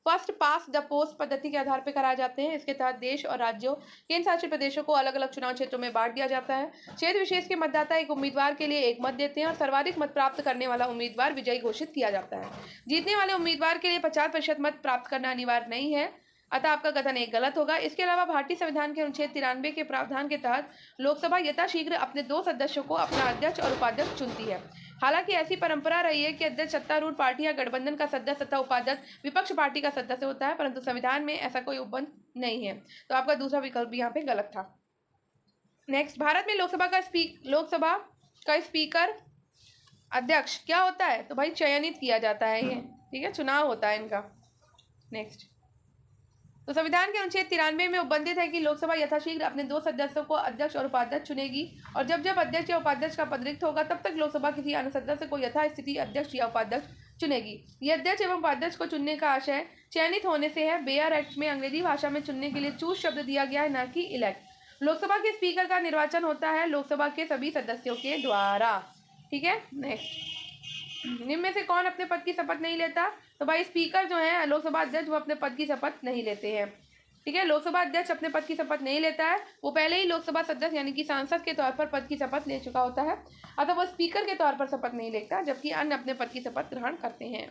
फर्स्ट पास द पोस्ट पद्धति के आधार पर कराए जाते हैं। इसके तहत देश और राज्यों, केंद्र शासित प्रदेशों को अलग अलग चुनाव क्षेत्रों में बांट दिया जाता है। क्षेत्र विशेष के मतदाता एक उम्मीदवार के लिए एक मत देते हैं और सर्वाधिक मत प्राप्त करने वाला उम्मीदवार विजयी घोषित किया जाता है। जीतने वाले उम्मीदवार के लिए 50% मत प्राप्त करना अनिवार्य नहीं है। अतः आपका कथन एक गलत होगा। इसके अलावा भारतीय संविधान के अनुच्छेद 93 के प्रावधान के तहत लोकसभा यथाशीघ्र अपने 2 सदस्यों को अपना अध्यक्ष और उपाध्यक्ष चुनती है। हालांकि ऐसी परंपरा रही है कि अध्यक्ष सत्तारूढ़ पार्टी या गठबंधन का सदस्य तथा उपाध्यक्ष विपक्ष पार्टी का सदस्य होता है, परंतु संविधान में ऐसा कोई उपबंध नहीं है। तो आपका दूसरा विकल्प भी यहाँ पे गलत था। नेक्स्ट, भारत में लोकसभा का स्पीकर अध्यक्ष क्या होता है? तो भाई चयनित किया जाता है ये, ठीक है, चुनाव होता है इनका। नेक्स्ट, तो संविधान के अनुच्छेद 93 में उपबंधित है कि लोकसभा यथाशीघ्र अपने 2 सदस्यों को अध्यक्ष और उपाध्यक्ष चुनेगी, और जब जब अध्यक्ष या उपाध्यक्ष का पद रिक्त होगा तब तक लोकसभा किसी अन्य सदस्य को यथास्थिति अध्यक्ष या उपाध्यक्ष चुनेगी। ये अध्यक्ष एवं उपाध्यक्ष को चुनने का आशय चयनित होने से है। बेयर एक्ट में अंग्रेजी भाषा में चुनने के लिए चूज शब्द दिया गया है, न कि इलेक्ट। लोकसभा के स्पीकर का निर्वाचन होता है लोकसभा के सभी सदस्यों के द्वारा, ठीक है। नेक्स्ट, निम्न में से कौन अपने पद की शपथ नहीं लेता? तो भाई स्पीकर जो है लोकसभा अध्यक्ष, वो अपने पद की शपथ नहीं लेते हैं, ठीक है। लोकसभा अध्यक्ष अपने पद की शपथ नहीं लेता है, वो पहले ही लोकसभा सदस्य यानी कि सांसद के तौर पर पद की शपथ ले चुका होता है, अतः वो स्पीकर के तौर पर शपथ नहीं लेता, जबकि अन्य अपने पद की शपथ ग्रहण करते हैं।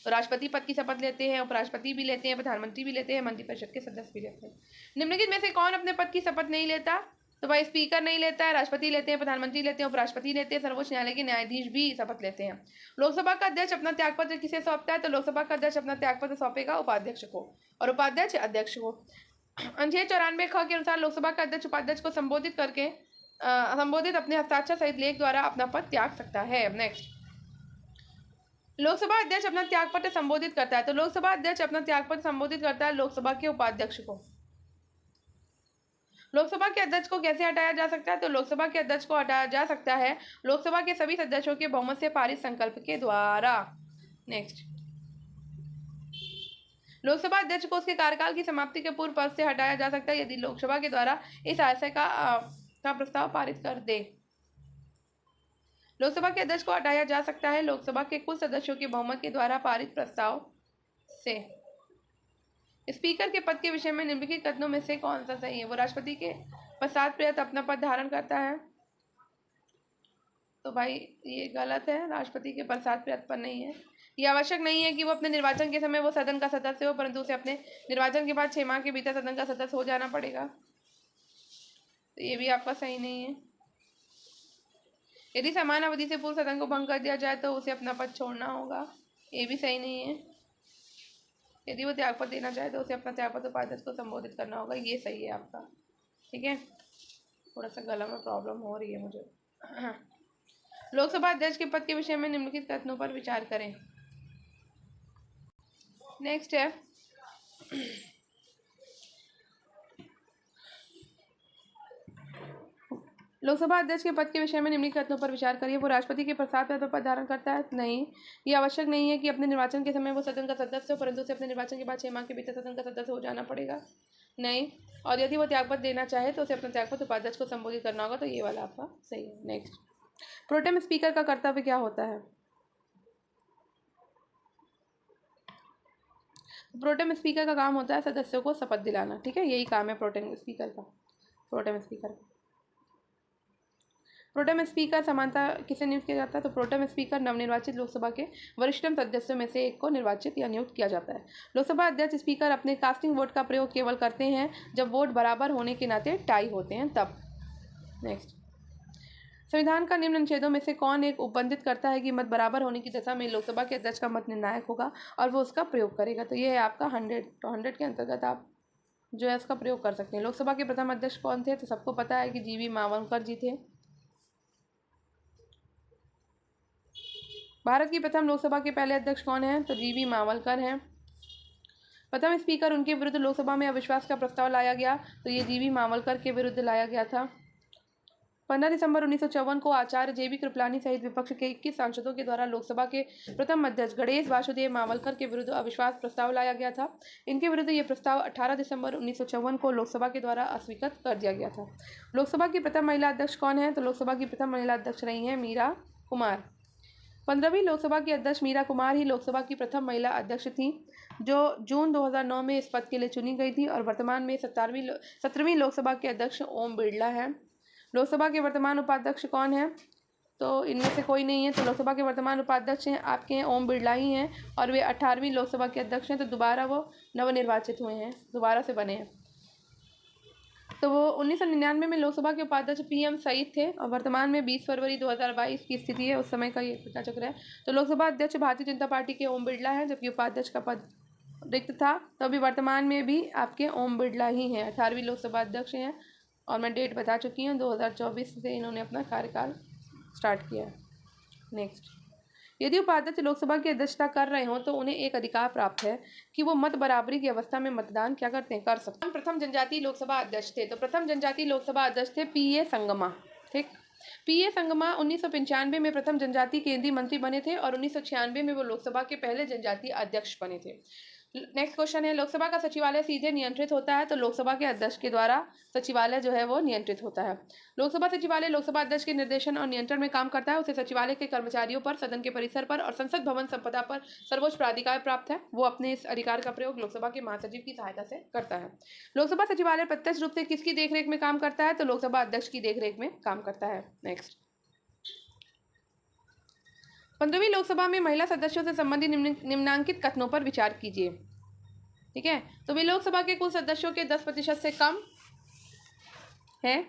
तो राष्ट्रपति पद की शपथ लेते हैं, उपराष्ट्रपति भी लेते हैं, प्रधानमंत्री भी लेते हैं, मंत्रिपरिषद के सदस्य भी लेते हैं। निम्नलिखित में से कौन अपने पद की शपथ नहीं लेता? तो भाई स्पीकर नहीं लेता है, राष्ट्रपति लेते हैं, प्रधानमंत्री लेते हैं, उपराष्ट्रपति लेते हैं, सर्वोच्च न्यायालय के न्यायाधीश भी शपथ लेते हैं। लोकसभा का अध्यक्ष अपना त्यागपत्र किसे सौंपता है? तो लोकसभा का अध्यक्ष अपना त्यागपत्र सौंपेगा उपाध्यक्ष को और उपाध्यक्ष अध्यक्ष को। अनुच्छेद 94 ख के अनुसार लोकसभा का अध्यक्ष उपाध्यक्ष को संबोधित अपने हस्ताक्षर सहित लेख द्वारा अपना पद त्याग सकता है। नेक्स्ट, लोकसभा अध्यक्ष अपना त्यागपत्र संबोधित करता है। तो लोकसभा अध्यक्ष अपना त्यागपत्र संबोधित करता है लोकसभा के उपाध्यक्ष को। लोकसभा के अध्यक्ष को कैसे हटाया जा सकता है? तो लोकसभा के अध्यक्ष को हटाया जा सकता है लोकसभा के सभी सदस्यों के बहुमत से पारित संकल्प के द्वारा। नेक्स्ट, लोकसभा अध्यक्ष को उसके कार्यकाल की समाप्ति के पूर्व पद से हटाया जा सकता है यदि लोकसभा के द्वारा इस आशय का प्रस्ताव पारित कर दे। लोकसभा के अध्यक्ष को हटाया जा सकता है लोकसभा के कुल सदस्यों के बहुमत के द्वारा पारित प्रस्ताव से। स्पीकर के पद के विषय में निम्नलिखित कथनों में से कौन सा सही है? वो राष्ट्रपति के पश्चात प्रयत अपना पद धारण करता है। तो भाई ये गलत है, राष्ट्रपति के पश्चात प्रयत पर नहीं है। ये आवश्यक नहीं है कि वो अपने निर्वाचन के समय वो सदन का सदस्य हो, परंतु उसे अपने निर्वाचन के बाद 6 माह के भीतर सदन का सदस्य हो जाना पड़ेगा। तो ये भी आपका सही नहीं है। यदि समान अवधि से पूर्व सदन को भंग कर दिया जाए तो उसे अपना पद छोड़ना होगा, ये भी सही नहीं है। यदि वो त्यागपत्र देना चाहे तो उसे अपना त्यागपत्र उपाध्यक्ष को संबोधित करना होगा, ये सही है आपका, ठीक है। थोड़ा सा गला में प्रॉब्लम हो रही है मुझे। लोकसभा अध्यक्ष के पद के विषय में निम्नलिखित कथनों पर विचार करें। नेक्स्ट है लोकसभा अध्यक्ष के पद के विषय में निम्नलिखित कथनों पर विचार करिए। वो राष्ट्रपति के पश्चात प्रयत पर पद धारण करता है? नहीं, ये आवश्यक नहीं है कि अपने निर्वाचन के समय वो सदन का सदस्य हो, परंतु उसे अपने निर्वाचन के बाद 6 माह के भीतर सदन का सदस्य हो जाना पड़ेगा। नहीं, और यदि वो त्यागपत्र देना चाहे तो उसे अपना त्यागपत्र उपाध्यक्ष को संबोधित करना होगा, तो ये वाला आपका सही है। नेक्स्ट, प्रोटेम स्पीकर का कर्तव्य क्या होता है? प्रोटेम स्पीकर का काम होता है सदस्यों को शपथ दिलाना, ठीक है, यही काम है प्रोटेम स्पीकर का। प्रोटेम स्पीकर समानता किसे नियुक्त किया जाता है? तो प्रोटेम स्पीकर नवनिर्वाचित लोकसभा के वरिष्ठतम सदस्यों में से एक को निर्वाचित या नियुक्त किया जाता है। लोकसभा अध्यक्ष स्पीकर अपने कास्टिंग वोट का प्रयोग केवल करते हैं जब वोट बराबर होने के नाते टाई होते हैं, तब। नेक्स्ट, संविधान का निम्न अनुच्छेदों में से कौन एक उपबंधित करता है कि मत बराबर होने की दशा में लोकसभा के अध्यक्ष का मत निर्णायक होगा और वो उसका प्रयोग करेगा? तो ये है आपका 100। तो 100 के अंतर्गत आप जो है उसका प्रयोग कर सकते हैं। लोकसभा के प्रथम अध्यक्ष कौन थे? तो सबको पता है कि जीवी मावलकर जी थे। भारत की प्रथम लोकसभा के पहले अध्यक्ष कौन हैं? तो जीवी मावलकर हैं। प्रथम स्पीकर उनके विरुद्ध लोकसभा में अविश्वास का प्रस्ताव लाया गया, तो ये जीवी मावलकर के विरुद्ध लाया गया था। 15 दिसंबर 1954 को आचार्य JB कृपलानी सहित विपक्ष के 21 सांसदों के द्वारा लोकसभा के प्रथम अध्यक्ष गणेश वासुदेव मावलकर के विरुद्ध अविश्वास प्रस्ताव लाया गया था। इनके विरुद्ध ये प्रस्ताव 18 दिसंबर 1954 को लोकसभा के द्वारा अस्वीकृत कर दिया गया था। लोकसभा की प्रथम महिला अध्यक्ष कौन है? तो लोकसभा की प्रथम महिला अध्यक्ष रही हैं मीरा कुमार। 15वीं लोकसभा की अध्यक्ष मीरा कुमार ही लोकसभा की प्रथम महिला अध्यक्ष थी, जो जून 2009 में इस पद के लिए चुनी गई थी और वर्तमान में 17वीं लोकसभा के अध्यक्ष ओम बिरला हैं। लोकसभा के वर्तमान उपाध्यक्ष कौन है? तो इनमें से कोई नहीं है। तो लोकसभा के वर्तमान उपाध्यक्ष हैं आपके हैं ओम बिरला ही हैं और वे 18वीं लोकसभा के अध्यक्ष हैं। तो दोबारा वो नवनिर्वाचित हुए हैं, दोबारा से बने हैं। तो वो 1999 में लोकसभा के उपाध्यक्ष PM सईद थे और वर्तमान में 20 फरवरी 2022 की स्थिति है, उस समय का ये घटना चक्र है। तो लोकसभा अध्यक्ष भारतीय जनता पार्टी के ओम बिरला हैं, जबकि उपाध्यक्ष का पद रिक्त था। तो अभी वर्तमान में भी आपके ओम बिरला ही हैं, 18वीं लोकसभा अध्यक्ष हैं और मैं डेट बता चुकी हूँ, 2024 से इन्होंने अपना कार्यकाल स्टार्ट किया है। नेक्स्ट, यदि उपाध्यक्ष लोकसभा की अध्यक्षता कर रहे हो तो उन्हें एक अधिकार प्राप्त है कि वो मत बराबरी की अवस्था में मतदान क्या करते हैं, कर सकते हैं। प्रथम जनजातीय लोकसभा अध्यक्ष थे, तो प्रथम जनजातीय लोकसभा अध्यक्ष थे PA संगमा। ठीक, PA संगमा 1995 में प्रथम जनजातीय केंद्रीय मंत्री बने थे और 1996 में वो लोकसभा के पहले जनजातीय अध्यक्ष बने थे। नेक्स्ट क्वेश्चन है, लोकसभा का सचिवालय सीधे नियंत्रित होता है, तो लोकसभा के अध्यक्ष के द्वारा सचिवालय जो है वो नियंत्रित होता है। लोकसभा सचिवालय लोकसभा अध्यक्ष के निर्देशन और नियंत्रण में काम करता है। उसे सचिवालय के कर्मचारियों पर, सदन के परिसर पर और संसद भवन संपदा पर सर्वोच्च प्राधिकार प्राप्त है। वो अपने इस अधिकार का प्रयोग लोकसभा के महासचिव की सहायता से करता है। लोकसभा सचिवालय प्रत्यक्ष रूप से किसकी देखरेख में काम करता है, तो लोकसभा अध्यक्ष की देखरेख में काम करता है। नेक्स्ट, 15वीं लोकसभा में महिला सदस्यों से संबंधित निम्नांकित कथनों पर विचार कीजिए। ठीक है, तो वे लोकसभा के कुल सदस्यों के 10% से कम है।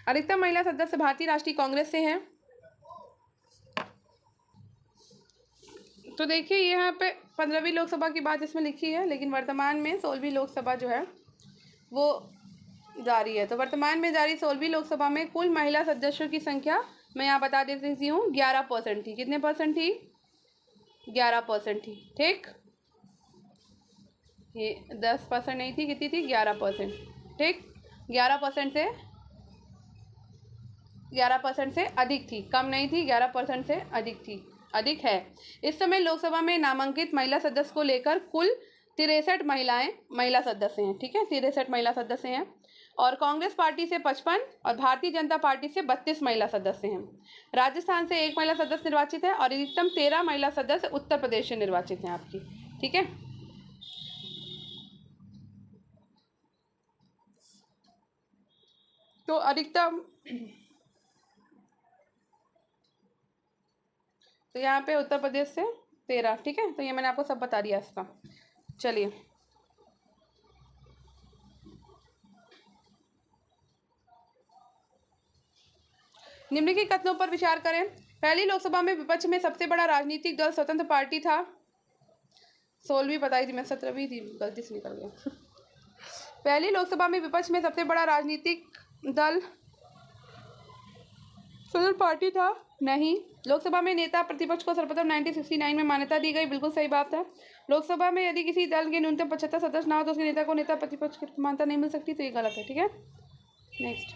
अधिकतम महिला सदस्य भारतीय राष्ट्रीय कांग्रेस से हैं। तो देखिए यहाँ पे 15वीं लोकसभा की बात इसमें लिखी है, लेकिन वर्तमान में 16वीं लोकसभा जो है वो जारी है। तो वर्तमान में जारी 16वीं लोकसभा में कुल महिला सदस्यों की संख्या मैं यहाँ बता देती हूँ, 11% थी। कितने परसेंट थी? 11% थी। ठीक, ये 10% नहीं थी, कितनी थी? 11%। ठीक, 11% से अधिक थी, कम नहीं थी, 11% से अधिक थी, अधिक है। इस समय लोकसभा में नामांकित महिला सदस्य को लेकर कुल 63 महिला सदस्य हैं। ठीक है, 63 महिला सदस्य हैं और कांग्रेस पार्टी से 55 और भारतीय जनता पार्टी से 32 महिला सदस्य हैं। राजस्थान से 1 महिला सदस्य निर्वाचित है और अधिकतम 13 महिला सदस्य उत्तर प्रदेश से निर्वाचित हैं आपकी। ठीक है, तो अधिकतम तो यहाँ पे उत्तर प्रदेश से 13। ठीक है, तो ये मैंने आपको सब बता दिया इसका। चलिए, निम्नलिखित कथनों पर विचार करें। पहली लोकसभा में विपक्ष में सबसे बड़ा राजनीतिक दल स्वतंत्र पार्टी था। 16वीं बताई थी मैं, 17वीं थी, गलती से निकल गया। पहली लोकसभा में विपक्ष में सबसे बड़ा राजनीतिक दल स्वतंत्र पार्टी था। नहीं, लोकसभा में नेता प्रतिपक्ष को सर्वप्रथम 1969 में मान्यता दी गई। बिल्कुल सही बात है। लोकसभा में यदि किसी दल के न्यूनतम 75 सदस्य ना हो तो उसके नेता को नेता प्रतिपक्ष की मान्यता नहीं मिल सकती, तो ये गलत है। ठीक है, नेक्स्ट,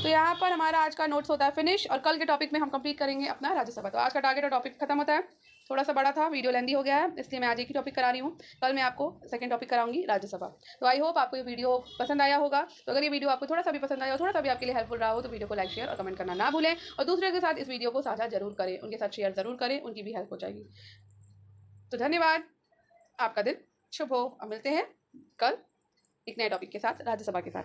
तो यहाँ पर हमारा आज का नोट्स होता है फिनिश और कल के टॉपिक में हम कंप्लीट करेंगे अपना राज्यसभा। तो आज का टारगेट और टॉपिक खत्म होता है। थोड़ा सा बड़ा था, वीडियो लेंदी हो गया है, इसलिए मैं आज एक ही टॉपिक करा रही हूँ। कल मैं आपको सेकंड टॉपिक कराऊंगी राज्यसभा। तो आई होप आपको ये वीडियो पसंद आया होगा। तो अगर ये वीडियो आपको थोड़ा सा भी पसंद आया हो, थोड़ा सा भी आपके लिए हेल्पफुल रहा हो, तो वीडियो को लाइक, शेयर और कमेंट करना ना भूलें और दूसरे के साथ इस वीडियो को साझा जरूर करें, उनके साथ शेयर जरूर करें, उनकी भी हेल्प हो जाएगी। तो धन्यवाद, आपका दिन शुभ हो। अब मिलते हैं कल एक नए टॉपिक के साथ, राज्यसभा के साथ।